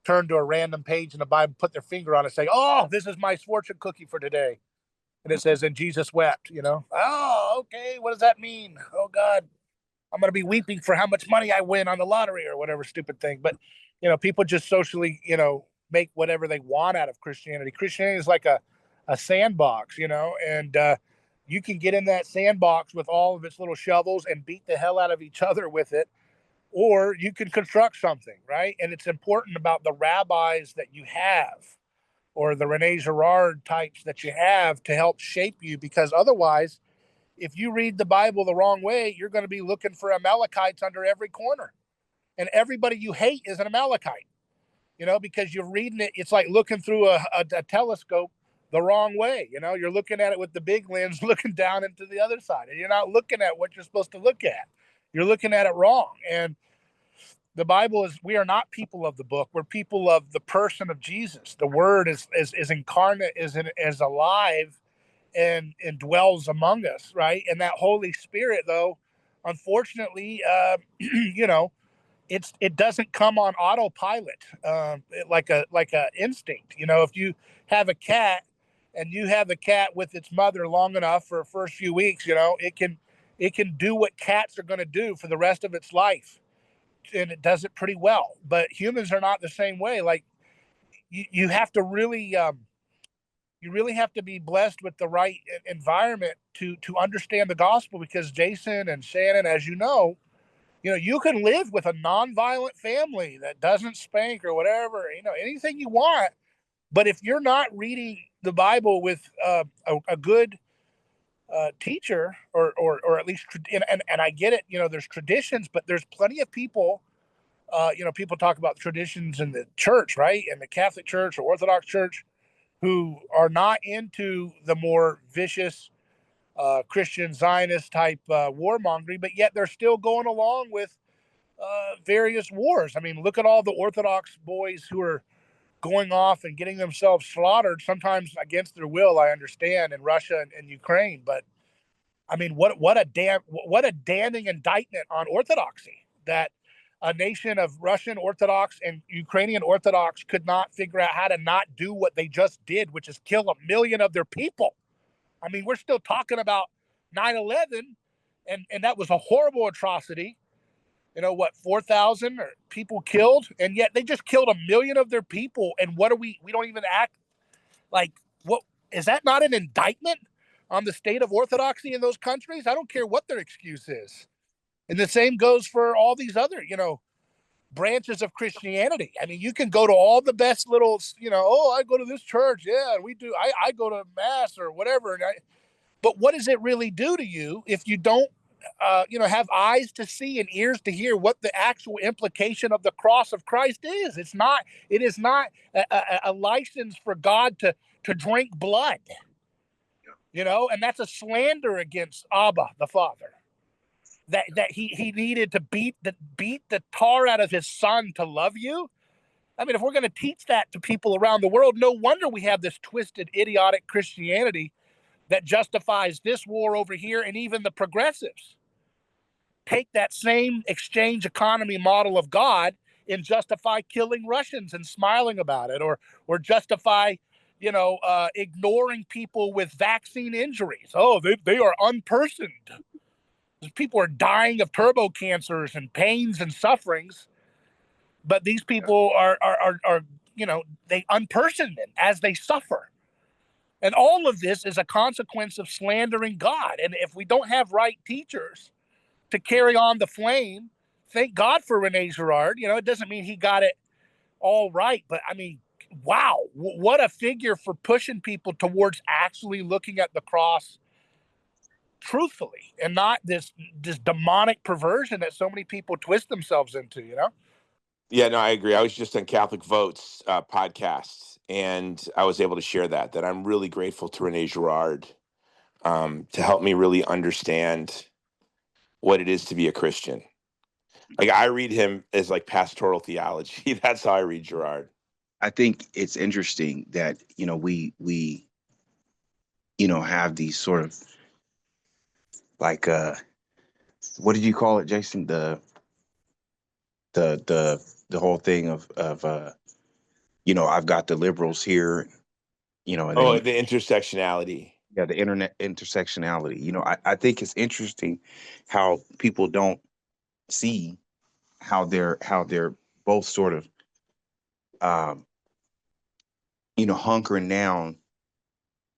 S1: turn to a random page in the Bible, put their finger on it, say, oh, this is my fortune cookie for today. And it says, and Jesus wept, you know. Oh, okay. What does that mean? Oh, God. I'm going to be weeping for how much money I win on the lottery or whatever stupid thing. But, you know, people just socially, you know, make whatever they want out of Christianity. Christianity is like a sandbox, you know, and you can get in that sandbox with all of its little shovels and beat the hell out of each other with it. Or you can construct something, right? And it's important about the rabbis that you have or the Rene Girard types that you have to help shape you, because otherwise, if you read the Bible the wrong way, you're going to be looking for Amalekites under every corner. And everybody you hate is an Amalekite, you know, because you're reading it. It's like looking through a telescope the wrong way. You know, you're looking at it with the big lens, looking down into the other side, and you're not looking at what you're supposed to look at. You're looking at it wrong. And the Bible is, we are not people of the book. We're people of the person of Jesus. The word is incarnate, is alive, and dwells among us, right? And that Holy Spirit, though, unfortunately, you know, it doesn't come on autopilot, like a instinct. You know, if you have a cat and you have the cat with its mother long enough for the first few weeks, you know, it can do what cats are going to do for the rest of its life, and it does it pretty well. But humans are not the same way. Like you have to really you really have to be blessed with the right environment to understand the gospel, because Jason and Shannon, as you know, you can live with a nonviolent family that doesn't spank or whatever, you know, anything you want. But if you're not reading the Bible with a good teacher, or at least, and I get it, you know, there's traditions, but there's plenty of people, you know, people talk about traditions in the church, right? In the Catholic Church or Orthodox Church, who are not into the more vicious Christian Zionist type warmongering, but yet they're still going along with various wars. I mean, look at all the Orthodox boys who are going off and getting themselves slaughtered, sometimes against their will, I understand, in Russia and Ukraine. But I mean, what a damning indictment on Orthodoxy, that a nation of Russian Orthodox and Ukrainian Orthodox could not figure out how to not do what they just did, which is kill 1 million of their people. I mean, we're still talking about 9/11, and that was a horrible atrocity. You know what, 4,000 people killed, and yet they just killed 1 million of their people. And what are we don't even act like, what is that not an indictment on the state of orthodoxy in those countries? I don't care what their excuse is. And the same goes for all these other, you know, branches of Christianity. I mean, you can go to all the best little, you know, oh, I go to this church, yeah, we do, I go to mass or whatever, but what does it really do to you if you don't you know, have eyes to see and ears to hear what the actual implication of the cross of Christ is? It is not a license for God to drink blood, you know, and that's a slander against Abba, the Father, that he needed to beat the tar out of his son to love you. I mean, if we're going to teach that to people around the world, no wonder we have this twisted, idiotic Christianity that justifies this war over here, and even the progressives take that same exchange economy model of God and justify killing Russians and smiling about it, or justify, you know, ignoring people with vaccine injuries. Oh, they are unpersoned. People are dying of turbo cancers and pains and sufferings, but these people are you know, they unperson them as they suffer. And all of this is a consequence of slandering God. And if we don't have right teachers to carry on the flame, thank God for Rene Girard. You know, it doesn't mean he got it all right, but I mean, wow, what a figure for pushing people towards actually looking at the cross truthfully, and not this demonic perversion that so many people twist themselves into, you know?
S5: Yeah, no, I agree. I was just on Catholic Votes podcast, and I was able to share that I'm really grateful to Rene Girard to help me really understand what it is to be a Christian. Like, I read him as like pastoral theology. That's how I read Girard.
S2: I think it's interesting that, you know, we you know, have these sort of like what did you call it, Jason? The whole thing of you know, I've got the liberals here, you know, and
S5: Oh,
S2: then
S5: the intersectionality.
S2: yeah, the internet intersectionality. You know, I think it's interesting how people don't see how they're both sort of um you know, hunkering down,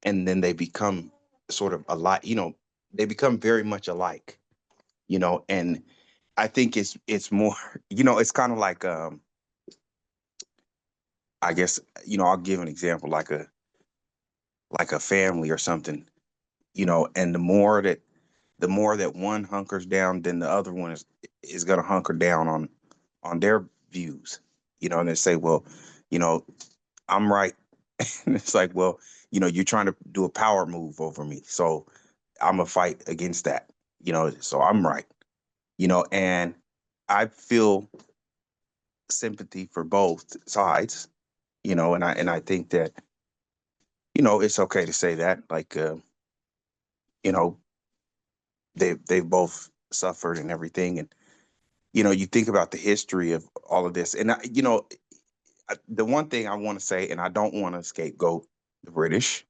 S2: and then they become sort of alike, you know, they become very much alike, you know. And I think it's more, you know, it's kind of like I guess, you know, I'll give an example, like a family or something, you know. And the more that one hunkers down, then the other one is going to hunker down on their views, you know. And they say, well, you know, I'm right. And it's like, well, you know, you're trying to do a power move over me, so I'm gonna fight against that, you know. So I'm right, you know. And I feel sympathy for both sides, you know. And I think that, you know, it's okay to say that, like you know, they've both suffered and everything. And, you know, you think about the history of all of this. And, you know, the one thing I want to say, and I don't want to scapegoat the British,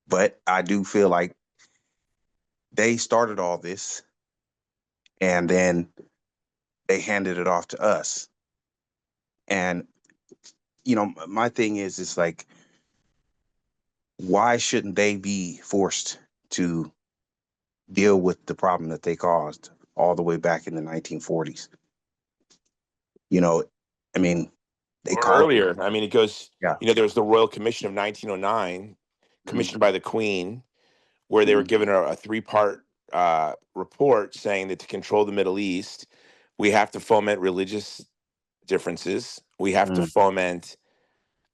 S2: but I do feel like they started all this and then they handed it off to us. And, you know, my thing is like, why shouldn't they be forced to deal with the problem that they caused all the way back in the 1940s? You know, I mean, they
S5: Or
S2: caused,
S5: earlier. I mean, it goes,
S2: yeah.
S5: you know, there was the Royal Commission of 1909,
S2: Mhm.
S5: commissioned by the Queen, where they were
S2: Mhm.
S5: given a three-part report saying that to control the Middle East, we have to foment religious differences, we have to
S2: Mhm.
S5: foment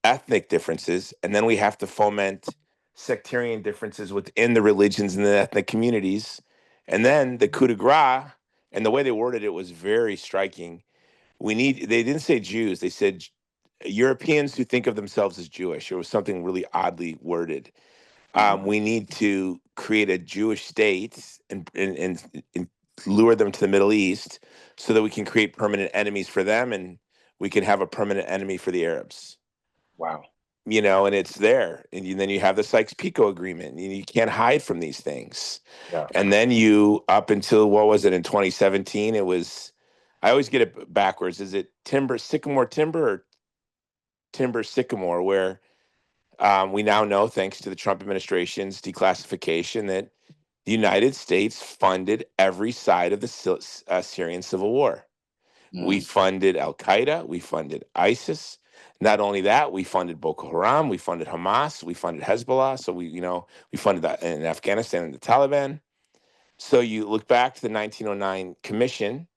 S5: ethnic differences, and then we have to foment sectarian differences within the religions and the ethnic communities. And then the coup de grace, and the way they worded it was very striking. They didn't say Jews, they said Europeans who think of themselves as Jewish. It was something really oddly worded.
S2: Mhm.
S5: We need to create a Jewish state and lure them to the Middle East so that we can create permanent enemies for them, and we can have a permanent enemy for the Arabs.
S2: Wow.
S5: You know, and it's there. And then you have the Sykes-Picot Agreement. You can't hide from these things.
S2: Yeah.
S5: And then you, up until, what was it, in 2017, it was, I always get it backwards. Is it sycamore timber or timber sycamore, where we now know, thanks to the Trump administration's declassification, that the United States funded every side of the Syrian civil war. We
S2: Mhm.
S5: funded Al Qaeda, we funded ISIS. Not only that, we funded Boko Haram, we funded Hamas, we funded Hezbollah. So we funded that in Afghanistan and the Taliban. So you look back to the 1909 commission,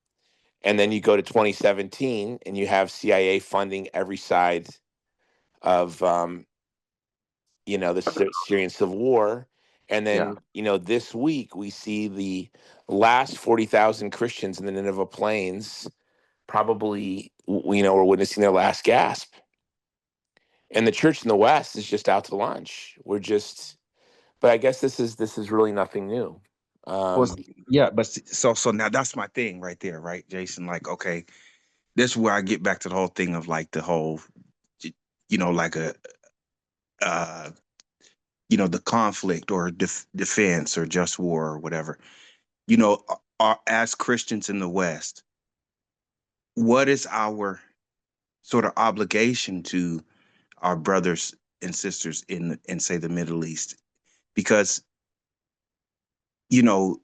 S5: and then you go to 2017, and you have CIA funding every side of the Syrian civil war. And
S2: Yeah.
S5: then, this week we see the last 40,000 Christians in the Nineveh Plains probably, we're witnessing their last gasp. And the church in the West is just out to lunch. But I guess this is really nothing new.
S2: Well,
S5: Um,
S2: yeah, but so now that's my thing right there, right, Jason? Like, okay, this is where I get back to the whole thing of like the whole, like uh, the conflict or defense or just war or whatever. As Christians in the West, what is our sort of obligation to our brothers and sisters in say the Middle East? Because you know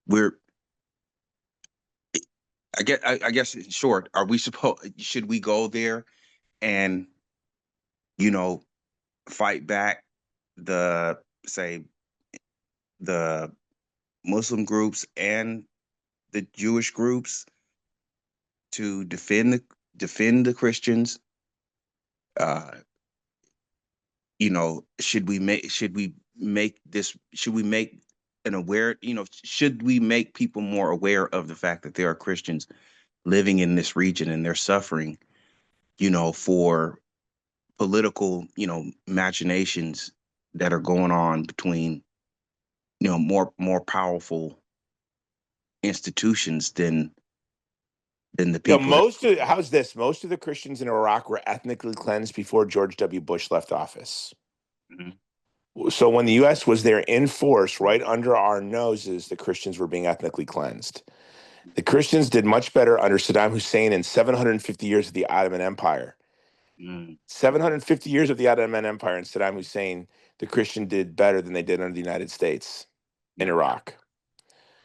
S2: we're I guess in short, are we supposed should we go there and you know fight back the say the Muslim groups and the Jewish groups to defend the Christians? Uh, should we make an aware, should we make people more aware of the fact that there are Christians living in this region and they're suffering, for political, machinations that are going on between, more powerful institutions than the people that.
S5: most of the Christians in Iraq were ethnically cleansed before George W. Bush left office.
S2: Mhm.
S5: So when the U.S. was there in force, right under our noses, the Christians were being ethnically cleansed. The Christians did much better under Saddam Hussein in 750 years of the Ottoman Empire.
S2: Mm.
S5: 750 years of the Ottoman Empire and Saddam Hussein, the Christian did better than they did under the United States in
S2: Yeah.
S5: Iraq.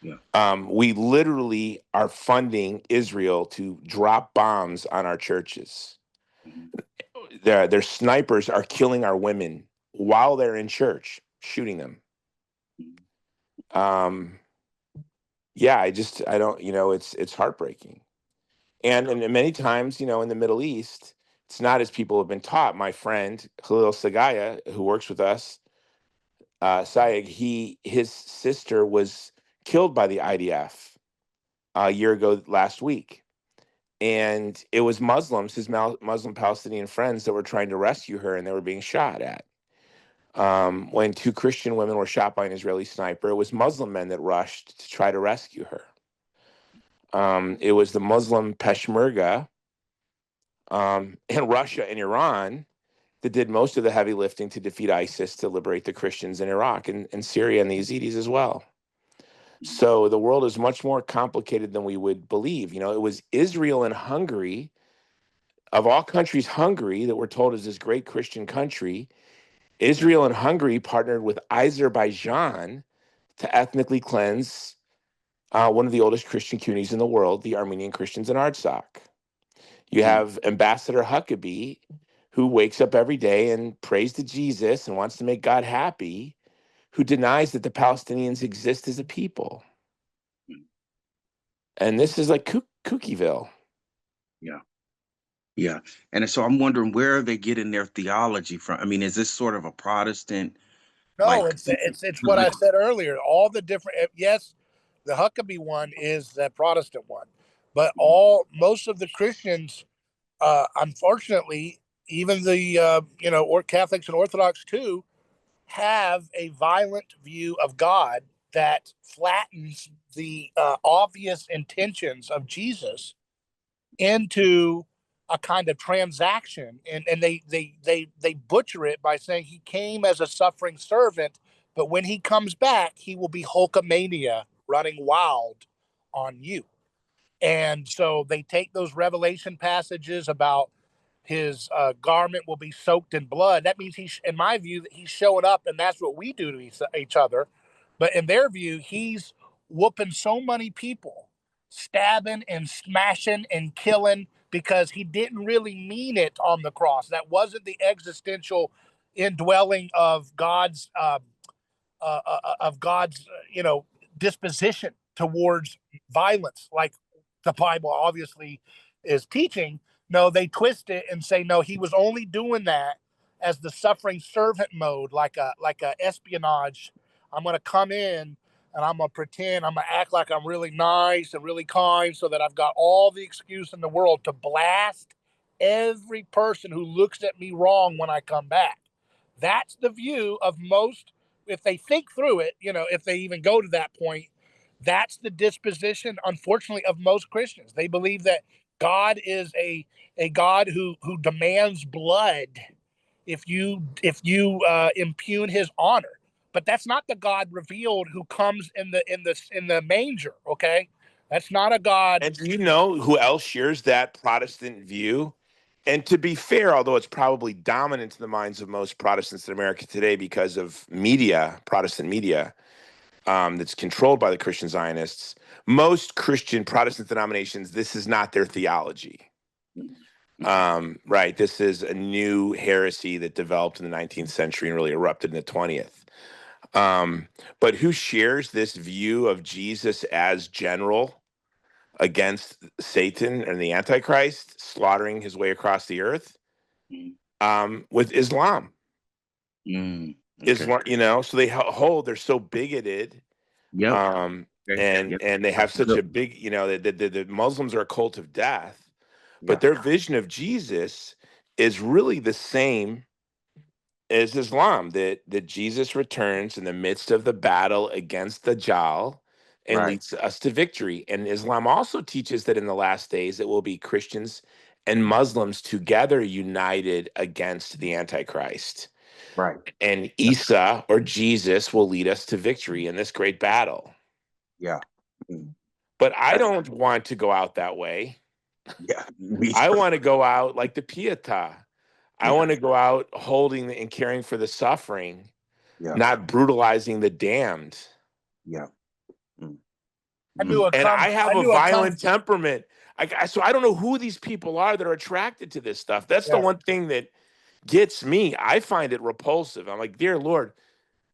S2: Yeah.
S5: We literally are funding Israel to drop bombs on our churches.
S2: Mhm.
S5: Their snipers are killing our women while they're in church, shooting them. Yeah, I don't, it's heartbreaking. And many times, in the Middle East, it's not as people have been taught. My friend Khalil Sagaya, who works with us, Sayeg, his sister was killed by the IDF a year ago last week. And it was Muslims, his Muslim Palestinian friends, that were trying to rescue her, and they were being shot at. When two Christian women were shot by an Israeli sniper, it was Muslim men that rushed to try to rescue her. It was the Muslim Peshmerga in Russia and Iran that did most of the heavy lifting to defeat ISIS, to liberate the Christians in Iraq and Syria and the Yazidis as well. So the world is much more complicated than we would believe. You know, it was Israel and Hungary, of all countries, Hungary, that we're told is this great Christian country. Israel and Hungary partnered with Azerbaijan to ethnically cleanse one of the oldest Christian communities in the world, the Armenian Christians in Artsakh. You have Ambassador Huckabee, who wakes up every day and prays to Jesus and wants to make God happy, who denies that the Palestinians exist as a people. And this is like Kookyville.
S2: Yeah. Yeah. And so I'm wondering, where are they getting their theology from? I mean, is this sort of a Protestant?
S1: No,
S2: Like,
S1: it's what I said earlier. All the different, yes, the Huckabee one is the Protestant one, but most of the Christians, unfortunately, even the or Catholics and Orthodox too, have a violent view of God that flattens the obvious intentions of Jesus into a kind of transaction, and they butcher it by saying he came as a suffering servant, but when he comes back, he will be Hulkamania running wild on you. And so they take those Revelation passages about his garment will be soaked in blood. That means in my view, that he's showing up, and that's what we do to each other. But in their view, he's whooping so many people, stabbing and smashing and killing, because he didn't really mean it on the cross. That wasn't the existential indwelling of God's disposition towards violence, like the Bible obviously is teaching. No, they twist it and say, no, he was only doing that as the suffering servant mode, like a espionage. I'm going to come in and I'm going to pretend, I'm going to act like I'm really nice and really kind, so that I've got all the excuse in the world to blast every person who looks at me wrong when I come back. That's the view of most, if they think through it, if they even go to that point. That's the disposition, unfortunately, of most Christians. They believe that God is a God who demands blood if you impugn his honor. But that's not the God revealed who comes in the manger. Okay, that's not a God.
S5: And do you know who else shares that Protestant view? And to be fair, although it's probably dominant in the minds of most Protestants in America today because of media, Protestant media, that's controlled by the Christian Zionists, most Christian Protestant denominations, this is not their theology. Right. This is a new heresy that developed in the 19th century and really erupted in the 20th. But who shares this view of Jesus as general against Satan and the Antichrist, slaughtering his way across the earth? With Islam.
S2: Okay.
S5: Islam, so they hold, they're so bigoted.
S2: Yep.
S5: And they have such a big, the Muslims are a cult of death, but their vision of Jesus is really the same as Islam, that Jesus returns in the midst of the battle against Dajjal and leads us to victory. And Islam also teaches that in the last days it will be Christians and Muslims together united against the Antichrist.
S2: Right.
S5: And Isa, or Jesus, will lead us to victory in this great battle.
S2: Yeah.
S5: But I don't want to go out that way.
S2: Yeah.
S5: I want to go out like the Pietà. I want to go out holding and caring for the suffering, not brutalizing the damned.
S2: Yeah.
S5: I have a violent temperament. So I don't know who these people are that are attracted to this stuff. That's the one thing that gets me. I find it repulsive. I'm like, dear Lord.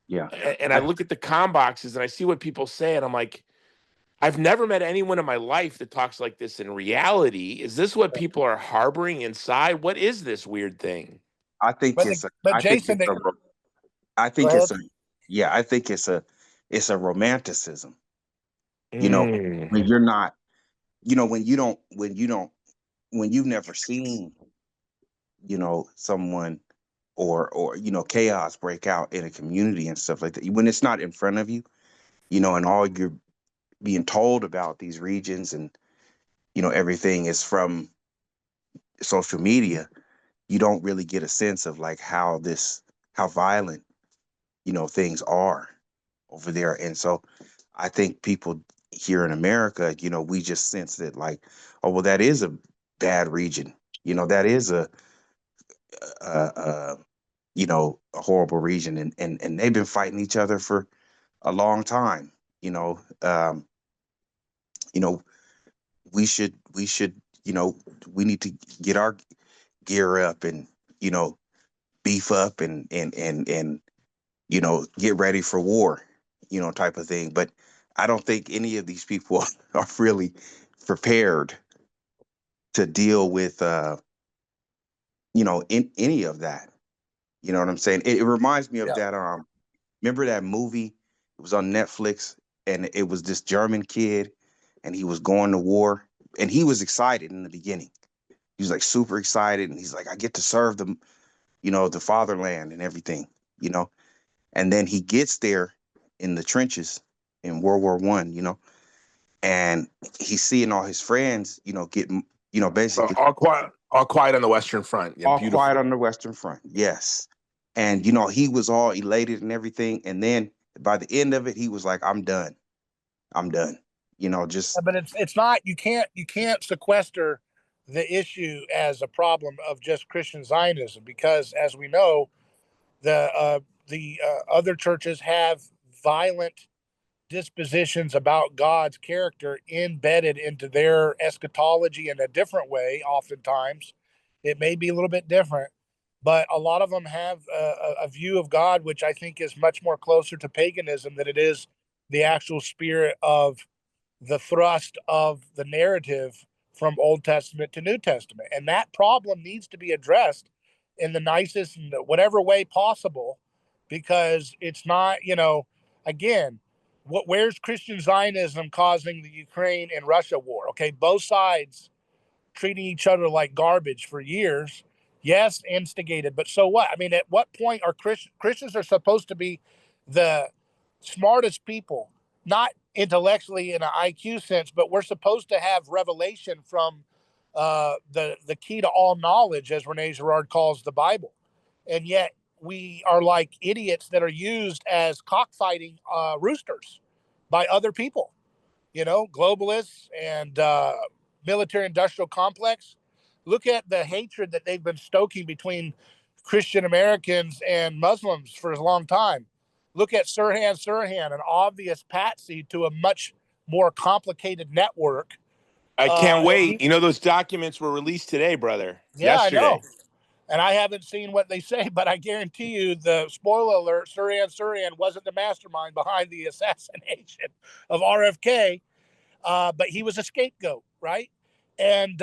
S2: Yeah.
S5: And I look at the comm boxes and I see what people say, and I'm like, I've never met anyone in my life that talks like this in reality. Is this what people are harboring inside? What is this weird thing?
S2: I think it's a romanticism. When you're not, when you've never seen, someone or chaos break out in a community and stuff like that, when it's not in front of you, and all you're being told about these regions and everything is from social media, you don't really get a sense of like how violent things are over there. And so I think people here in America, we just sense that like, oh well, that is a bad region, that is a a horrible region, and they've been fighting each other for a long time. You know we should we need to get our gear up and beef up and get ready for war, type of thing. But I don't think any of these people are really prepared to deal with in any of that. You know what I'm saying? It reminds me of
S1: Yeah.
S2: that remember that movie? It was on Netflix, and it was this German kid, and he was going to war, and he was excited in the beginning. He was like super excited, and he's like, I get to serve the fatherland and everything, and then he gets there in the trenches in World War I, and he's seeing all his friends, getting, basically
S5: All quiet on the Western Front. Yeah,
S2: all
S5: beautiful.
S2: quiet on the Western Front. Yes. And, he was all elated and everything. And then by the end of it, he was like, I'm done. I'm done. Just.
S1: But it's not, you can't sequester the issue as a problem of just Christian Zionism, because as we know, the other churches have violent dispositions about God's character embedded into their eschatology in a different way. Oftentimes it may be a little bit different, but a lot of them have a view of God which I think is much more closer to paganism than it is the actual spirit of the thrust of the narrative from Old Testament to New Testament. And that problem needs to be addressed in the nicest and whatever way possible, because it's not, again, where's Christian Zionism causing the Ukraine and Russia war? Okay, both sides treating each other like garbage for years. Yes, instigated, but so what? I mean, at what point are Christians are supposed to be the smartest people, not intellectually in an IQ sense, but we're supposed to have revelation from the key to all knowledge, as Rene Girard calls the Bible, and yet we are like idiots that are used as cockfighting roosters by other people, globalists and military industrial complex. Look at the hatred that they've been stoking between Christian Americans and Muslims for a long time. Look at Sirhan, an obvious patsy to a much more complicated network.
S5: I can't wait. Those documents were released today, brother.
S1: Yeah,
S5: Yesterday.
S1: I know. And I haven't seen what they say, but I guarantee you, the spoiler alert, Sirhan wasn't the mastermind behind the assassination of RFK, but he was a scapegoat, right? And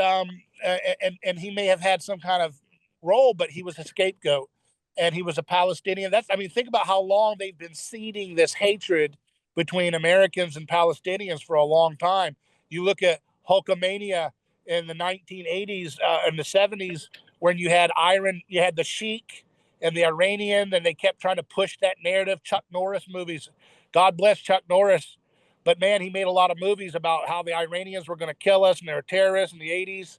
S1: he may have had some kind of role, but he was a scapegoat, and he was a Palestinian. Think about how long they've been seeding this hatred between Americans and Palestinians for a long time. You look at Hulkamania in the 1980s and the 70s, when you had the Sheik and the Iranian, and they kept trying to push that narrative. Chuck Norris movies, God bless Chuck Norris, but man, he made a lot of movies about how the Iranians were going to kill us and they were terrorists in the 80s,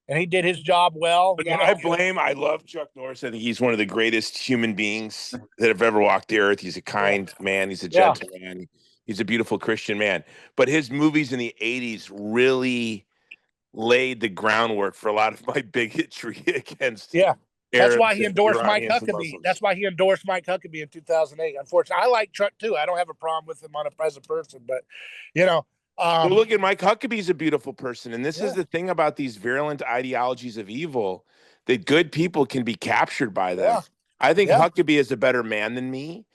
S1: and he did his job well.
S5: I love Chuck Norris. I think he's one of the greatest human beings that have ever walked the earth. He's a kind man. He's a gentleman. He's a beautiful Christian man. But his movies in the 80s really laid the groundwork for a lot of my bigotry against
S1: That's
S5: Arabs
S1: why he endorsed Mike
S5: Iranians
S1: Huckabee. That's why he endorsed Mike Huckabee in 2008. Unfortunately, I like Chuck too. I don't have a problem with him as a person, but
S5: well, look at Mike Huckabee's a beautiful person. And this is the thing about these virulent ideologies of evil, that good people can be captured by them.
S1: Yeah.
S5: I think Huckabee is a better man than me.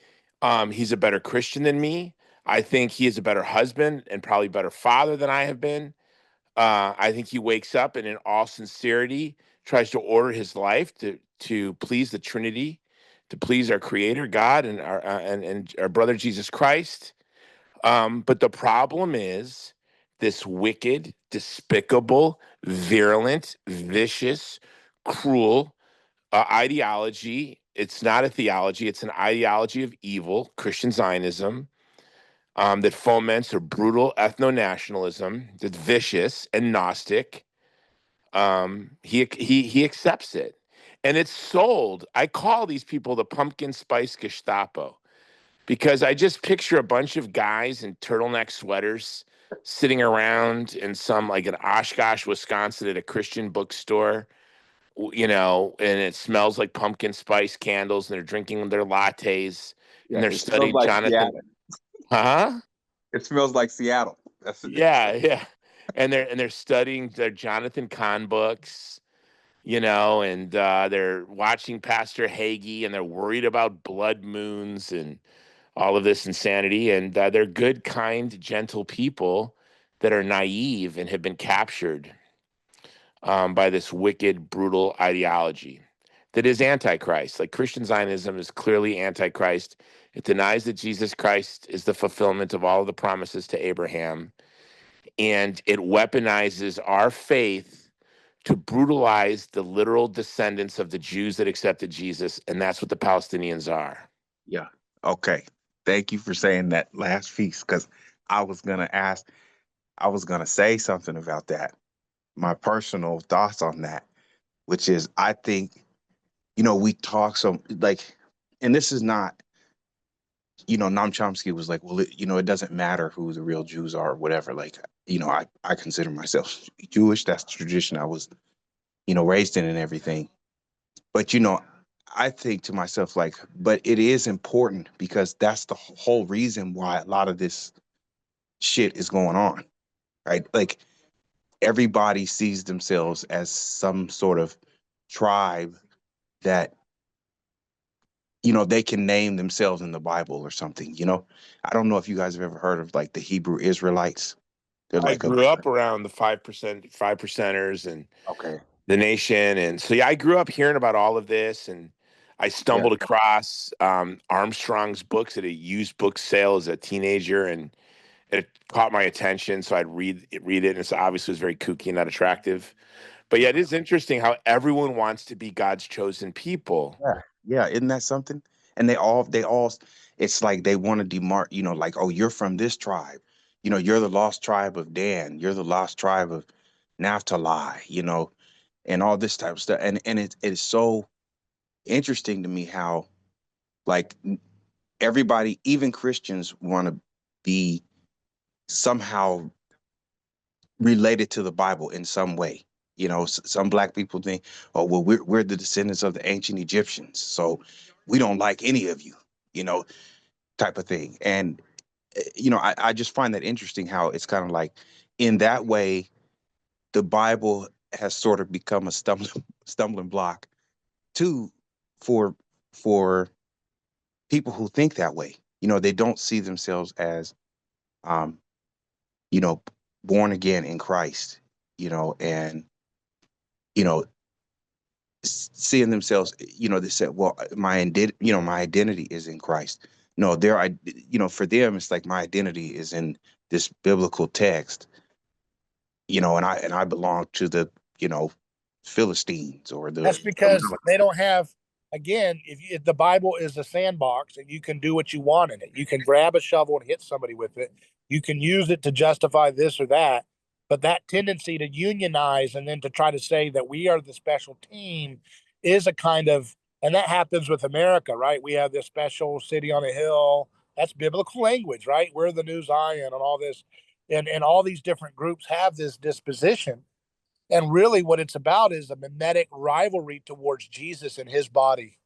S5: He's a better Christian than me. I think he is a better husband and probably better father than I have been. I think he wakes up and in all sincerity tries to order his life to please the Trinity, to please our Creator God and our brother Jesus Christ. But the problem is this wicked, despicable, virulent, vicious, cruel ideology It's not a theology. It's an ideology of evil, Christian Zionism, that foments a brutal ethno-nationalism that's vicious and Gnostic. He accepts it, and it's sold. I call these people the pumpkin spice Gestapo because I just picture a bunch of guys in turtleneck sweaters sitting around in some like in Oshkosh, Wisconsin, at a Christian bookstore, and it smells like pumpkin spice candles, and they're drinking their lattes,
S2: Yeah,
S5: and they're
S2: it smells
S5: studying
S2: like
S5: Jonathan.
S2: Seattle.
S5: Huh?
S2: It smells like Seattle. That's it.
S5: Yeah. And they're studying their Jonathan Kahn books, and they're watching Pastor Hagee, and they're worried about blood moons and all of this insanity. And they're good, kind, gentle people that are naive and have been captured by this wicked, brutal ideology that is antichrist. Like Christian Zionism is clearly antichrist. It denies that Jesus Christ is the fulfillment of all of the promises to Abraham, and it weaponizes our faith to brutalize the literal descendants of the Jews that accepted Jesus, and that's what the Palestinians are.
S2: Yeah. Okay. Thank you for saying that last piece, because I was gonna say something about that. My personal thoughts on that, which is I think, we talk so like, and this is not, Noam Chomsky was like, well, it doesn't matter who the real Jews are or whatever. Like, I consider myself Jewish. That's the tradition I was, raised in and everything. But, I think to myself, like, but it is important because that's the whole reason why a lot of this shit is going on, right? Like, everybody sees themselves as some sort of tribe that, they can name themselves in the Bible or something, I don't know if you guys have ever heard of like the Hebrew Israelites. They're
S5: I
S2: like
S5: grew up around the 5%, and
S2: okay.
S5: the nation. And so, yeah, I grew up hearing about all of this, and I
S2: Yeah.
S5: stumbled across Armstrong's books at a used book sale as a teenager, and it caught my attention. So I'd read it, and it's obviously was very kooky and not attractive. But yeah, it is interesting how everyone wants to be God's chosen people.
S2: Yeah. Yeah. Isn't that something? And they all, it's like they want to demark, like, oh, you're from this tribe. You're the lost tribe of Dan. You're the lost tribe of Naphtali, and all this type of stuff. And it's so interesting to me how, like, everybody, even Christians, want to be somehow related to the Bible in some way. Some black people think, oh, well, we're the descendants of the ancient Egyptians, so we don't like any of you, type of thing. And I just find that interesting how it's kind of like in that way, the Bible has sort of become a stumbling block too for for people who think that way. They don't see themselves as um, you know, born again in Christ, and you know, seeing themselves, they said, well, my identity is in Christ. No, for them, it's like my identity is in this biblical text, and I belong to the, Philistines or
S1: That's
S2: the
S1: because they don't have, again, if the Bible is a sandbox and you can do what you want in it, you can grab a shovel and hit somebody with it. You can use it to justify this or that. But that tendency to unionize and then to try to say that we are the special team is a kind of, and that happens with America, right? We have this special city on a hill. That's biblical language, right? We're the new Zion and all this. And all these different groups have this disposition. And really, what it's about is a mimetic rivalry towards Jesus and his body,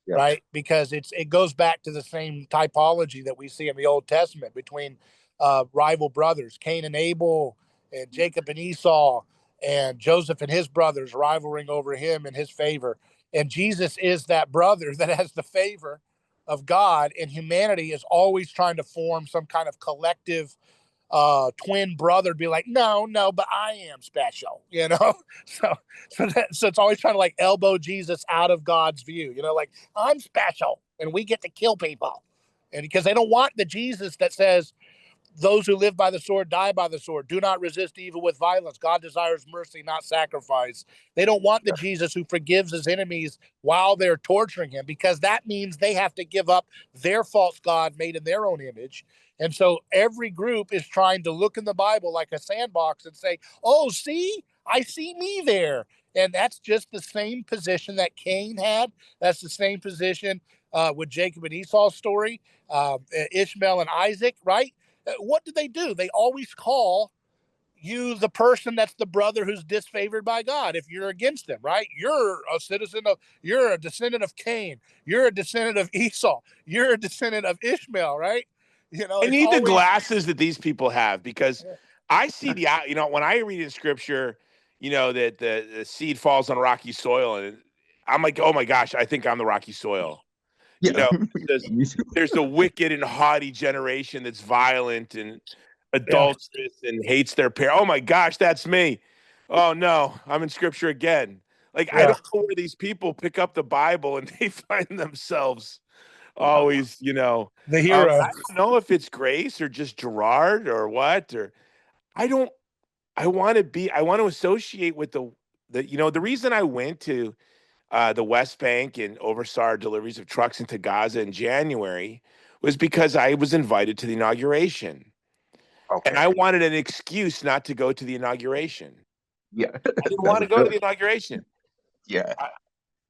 S2: yeah,
S1: right? Because it goes back to the same typology that we see in the Old Testament between rival brothers, Cain and Abel, and Jacob and Esau, and Joseph and his brothers rivaling over him in his favor. And Jesus is that brother that has the favor of God, and humanity is always trying to form some kind of collective twin brother be like, no, but I am special, so it's always trying to like elbow Jesus out of God's view, like I'm special and we get to kill people. And because they don't want the Jesus that says, those who live by the sword die by the sword. Do not resist evil with violence. God desires mercy, not sacrifice. They don't want the Jesus who forgives his enemies while they're torturing him, because that means they have to give up their false God made in their own image. And so every group is trying to look in the Bible like a sandbox and say, oh, see, I see me there. And that's just the same position that Cain had. That's the same position with Jacob and Esau's story, Ishmael and Isaac, right? What do? They always call you the person that's the brother who's disfavored by God if you're against them, right? You're a descendant of Cain. You're a descendant of Esau. You're a descendant of Ishmael, right?
S5: I
S1: It's
S5: need the
S1: always
S5: glasses that these people have, because I see when I read in scripture, that the seed falls on rocky soil, and I'm like, oh my gosh, I think I'm the rocky soil.
S2: Yeah.
S5: There's a wicked and haughty generation that's violent and adulterous and hates their parents. Oh my gosh, that's me. Oh no, I'm in scripture again. Like, I don't know where these people pick up the Bible and they find themselves always,
S1: the
S5: I
S1: hero.
S5: don't know if it's grace or just Girard or what, or I want to associate with the reason I went to the West Bank and oversaw our deliveries of trucks into Gaza in January was because I was invited to the inauguration.
S2: Okay.
S5: And I wanted an excuse not to go to the inauguration.
S2: Yeah.
S5: I didn't want to go to the inauguration.
S2: Yeah.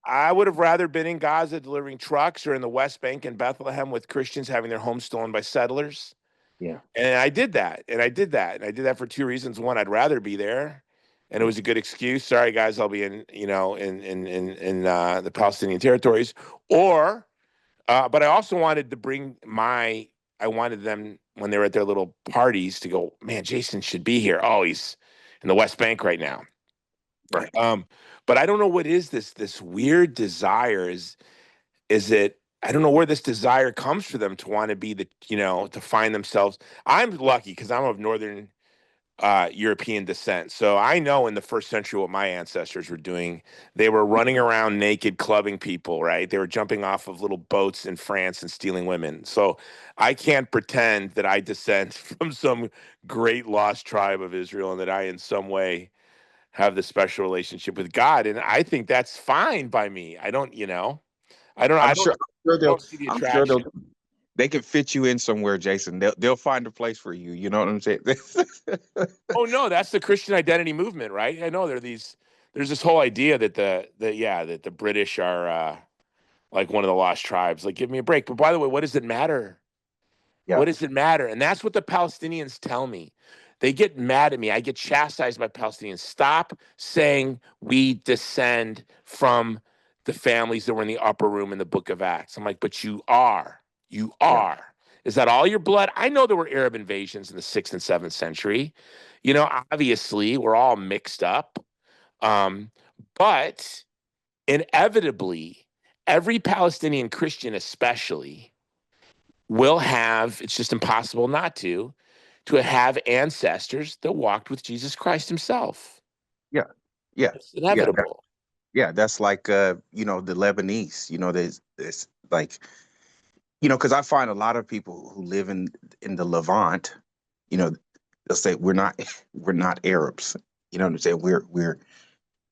S5: I would have rather been in Gaza delivering trucks, or in the West Bank in Bethlehem with Christians having their homes stolen by settlers.
S2: Yeah.
S5: And I did that. And I did that for two reasons. One, I'd rather be there. And it was a good excuse. Sorry, guys, I'll be in the Palestinian territories. Or, but I also wanted to I wanted them, when they were at their little parties, to go, man, Jason should be here. Oh, he's in the West Bank right now.
S2: Right.
S5: But I don't know what is this weird desire. Is it, I don't know where this desire comes for them to want to be to find themselves. I'm lucky because I'm of Northern European descent. So I know in the first century what my ancestors were doing. They were running around naked, clubbing people, right? They were jumping off of little boats in France and stealing women. So I can't pretend that I descend from some great lost tribe of Israel and that I in some way have this special relationship with God. And I think that's fine by me. I don't
S2: I'm sure
S5: see the
S2: I'm sure
S5: attraction.
S2: they can fit you in somewhere, Jason. They'll find a place for you. You know what I'm saying?
S5: Oh no, that's the Christian identity movement, right? I know there's this whole idea that the British are like one of the lost tribes. Like, give me a break. But by the way, what does it matter?
S2: Yeah.
S5: What does it matter? And that's what the Palestinians tell me. They get mad at me. I get chastised by Palestinians. Stop saying we descend from the families that were in the upper room in the book of Acts. I'm like, but you are. You are. Yeah. Is that all your blood? I know there were Arab invasions in the 6th and 7th century. Obviously, we're all mixed up. But inevitably, every Palestinian Christian, especially, will have, it's just impossible not to have ancestors that walked with Jesus Christ himself.
S2: Yeah. Yeah.
S5: It's inevitable.
S2: Yeah. That's like, the Lebanese, there's like, because I find a lot of people who live in the Levant, they'll say we're not Arabs. You know what I'm saying?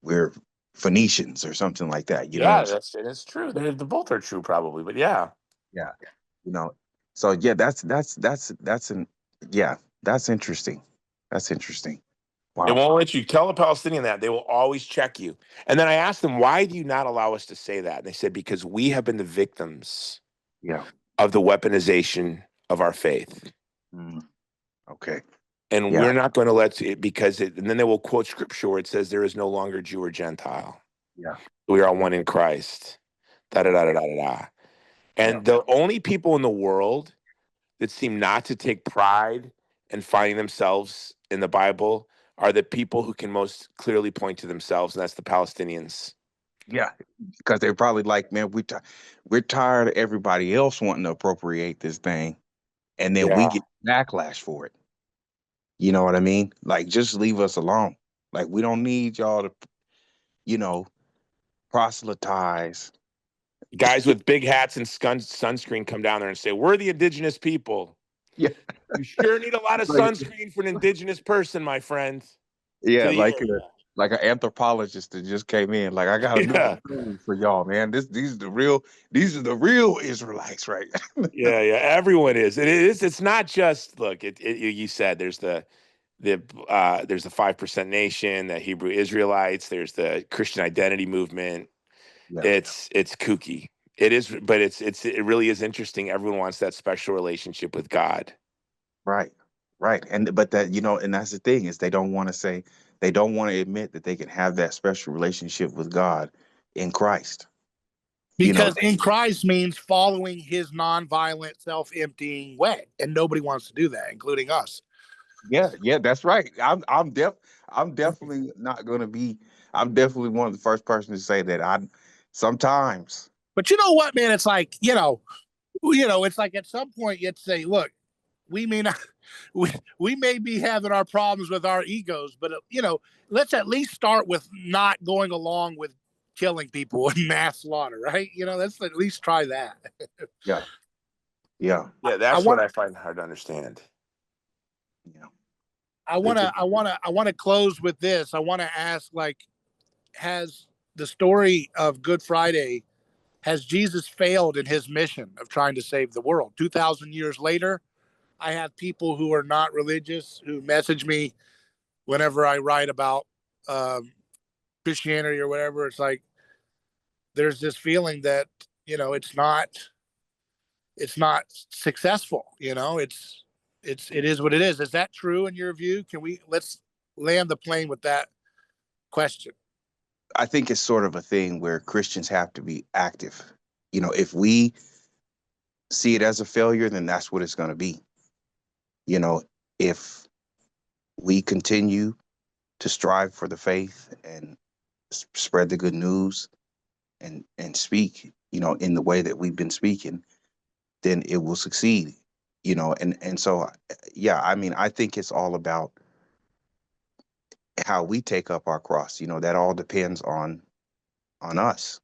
S2: We're Phoenicians or something like that. You know what I'm saying?
S5: That's true. The both are true, probably, but yeah.
S2: Yeah. So yeah, that's interesting. That's interesting.
S5: They
S2: Wow.
S5: won't let you tell a Palestinian that. They will always check you. And then I asked them, why do you not allow us to say that? And they said, because we have been the victims of the weaponization of our faith.
S2: Okay.
S5: And we're not going to let it, and then they will quote scripture where it says there is no longer Jew or Gentile.
S2: Yeah.
S5: We are one in Christ. And the only people in the world that seem not to take pride in finding themselves in the Bible are the people who can most clearly point to themselves, and that's the Palestinians.
S2: Yeah, because they're probably like, man, we're tired of everybody else wanting to appropriate this thing, and then we get backlash for it. You know what I mean? Like, just leave us alone. Like, we don't need y'all to, proselytize.
S5: Guys with big hats and sunscreen come down there and say, we're the indigenous people.
S2: Yeah,
S5: You sure need a lot of
S2: like,
S5: sunscreen for an indigenous person, my friend.
S2: yeah,
S5: To the
S2: like an anthropologist that just came in. Like, I got another
S5: yeah,
S2: story for y'all, man. These are the real Israelites, right?
S5: yeah, yeah. Everyone is. It is. It's not just look. You said there's the 5% nation, the Hebrew Israelites. There's the Christian identity movement.
S2: Yeah,
S5: It's kooky. It is, but it really is interesting. Everyone wants that special relationship with God.
S2: right, right. And but that and that's the thing is they don't want to admit that they can have that special relationship with God in Christ. You know,
S1: Because in Christ means following his nonviolent, self-emptying way. And nobody wants to do that, including us.
S2: yeah, yeah, that's right. I'm definitely not going to be. I'm definitely one of the first person to say that. I sometimes.
S1: But you know what, man? It's like, it's like at some point you'd say, look, we may not, we may be having our problems with our egos, but let's at least start with not going along with killing people in mass slaughter, right? Let's at least try that.
S2: Yeah, yeah,
S5: Yeah,
S1: I
S5: that's what
S1: want,
S5: I find hard to understand.
S2: yeah.
S1: I want to, I want to, I want to close with this. I want to ask, like, has the story of Good Friday, has Jesus failed in his mission of trying to save the world? 2,000 years later, I have people who are not religious who message me whenever I write about Christianity or whatever. It's like there's this feeling that it's not successful. It is what it is. Is that true in your view? Let's land the plane with that question.
S2: I think it's sort of a thing where Christians have to be active. If we see it as a failure, then that's what it's going to be. If we continue to strive for the faith and spread the good news and speak, in the way that we've been speaking, then it will succeed. And so, yeah, I mean, I think it's all about how we take up our cross. That all depends on us.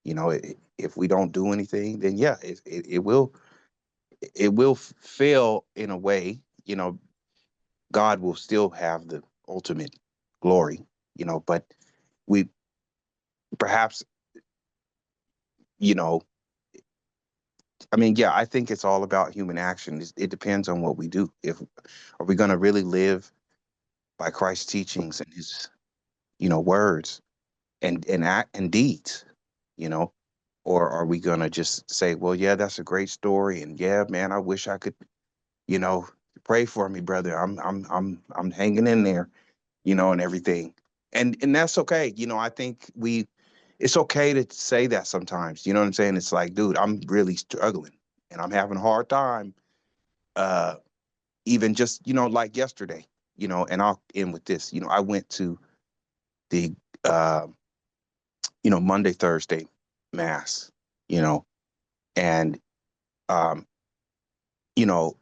S2: If we don't do anything, then yeah, it will fail in a way. God will still have the ultimate glory. But we perhaps, you know, I mean, yeah, I think it's all about human action. It depends on what we do. If Are we going to really live by Christ's teachings and his, words and act and deeds, you know, or are we going to just say, well, yeah, that's a great story, and yeah, man, I wish I could, you know, pray for me, brother. I'm hanging in there, and everything, and that's okay. I think it's okay to say that sometimes. You know what I'm saying? It's like, dude, I'm really struggling, and I'm having a hard time. Uh, Even just like yesterday, and I'll end with this. I went to the uh, Monday Thursday mass, you know, and um, you know,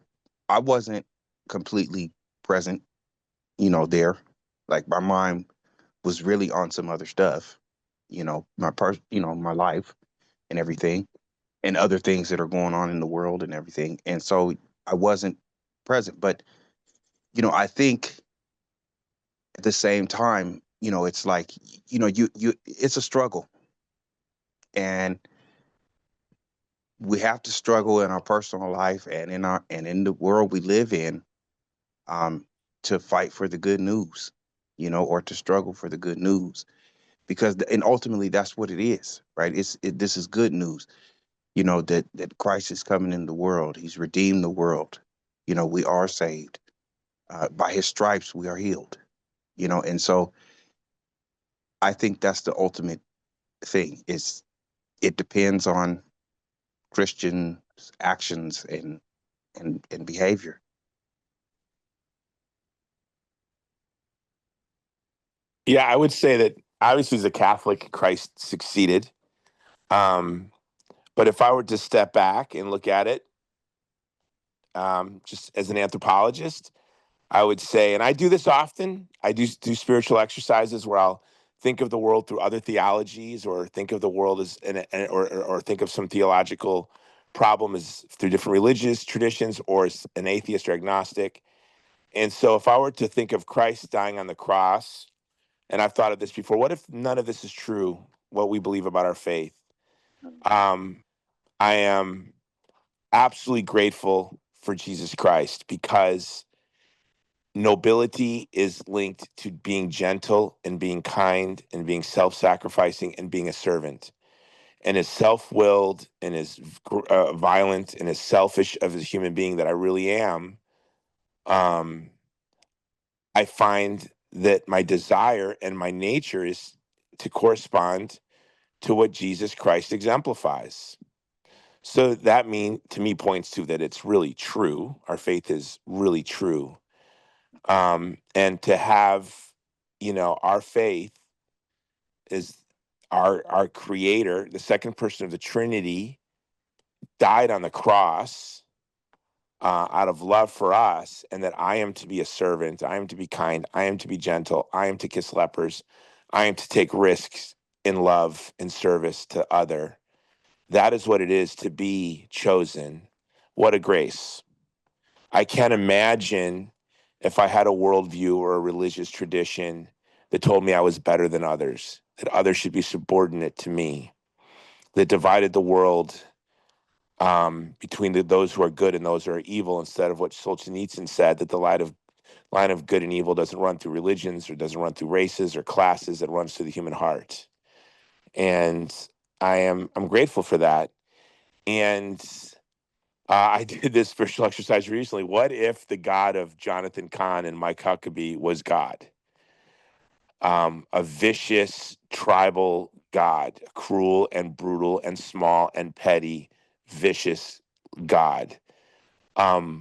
S2: I wasn't completely present, there. Like my mind was really on some other stuff, my life and everything, and other things that are going on in the world and everything. And so I wasn't present. But, I think at the same time, it's like, it's a struggle, and we have to struggle in our personal life and in the world we live in, um, to fight for the good news, or to struggle for the good news, because and ultimately that's what it is, right? This is good news, that Christ is coming in the world. He's redeemed the world. We are saved. By his stripes we are healed. And so I think that's the ultimate thing. It depends on Christian actions and behavior.
S5: Yeah, I would say that obviously as a Catholic, Christ succeeded. But if I were to step back and look at it, just as an anthropologist, I would say, and I do this often, I do spiritual exercises where I'll think of the world through other theologies, or think of the world as, or think of some theological problem is through different religious traditions, or is an atheist or agnostic. And so if I were to think of Christ dying on the cross, and I've thought of this before, what if none of this is true, what we believe about our faith? I am absolutely grateful for Jesus Christ, because nobility is linked to being gentle and being kind and being self-sacrificing and being a servant. And as self-willed and as violent and as selfish of a human being that I really am, I find that my desire and my nature is to correspond to what Jesus Christ exemplifies. So that to me points to that it's really true. Our faith is really true. And to have, our faith is our creator, the second person of the Trinity, died on the cross out of love for us, and that I am to be a servant, I am to be kind, I am to be gentle, I am to kiss lepers, I am to take risks in love and service to other. That is what it is to be chosen. What a grace. I can't imagine if I had a worldview or a religious tradition that told me I was better than others, that others should be subordinate to me, that divided the world between those who are good and those who are evil, instead of what Solzhenitsyn said, that the line of good and evil doesn't run through religions or doesn't run through races or classes, it runs through the human heart. And I'm grateful for that. And I did this spiritual exercise recently. What if the God of Jonathan Kahn and Mike Huckabee was God? A vicious tribal God, cruel and brutal and small and petty, vicious God. How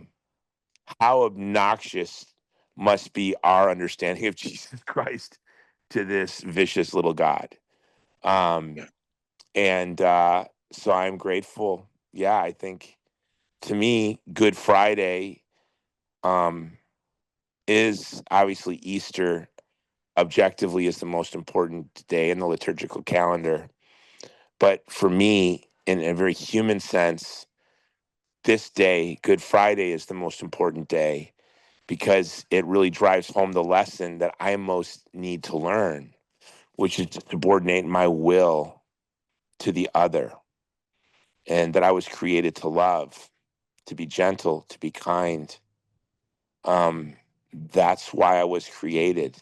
S5: obnoxious must be our understanding of Jesus Christ to this vicious little God. And so I'm grateful. Yeah, I think, to me, Good Friday is obviously Easter objectively is the most important day in the liturgical calendar. But for me, in a very human sense, this day, Good Friday, is the most important day, because it really drives home the lesson that I most need to learn, which is to subordinate my will to the other, and that I was created to love, to be gentle, to be kind. That's why I was created.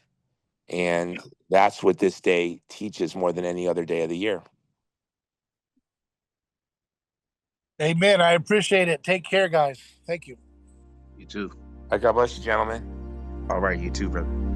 S5: And that's what this day teaches more than any other day of the year.
S1: Amen. I appreciate it. Take care, guys. Thank you.
S2: You too.
S5: God bless you, gentlemen.
S2: All right, you too, brother.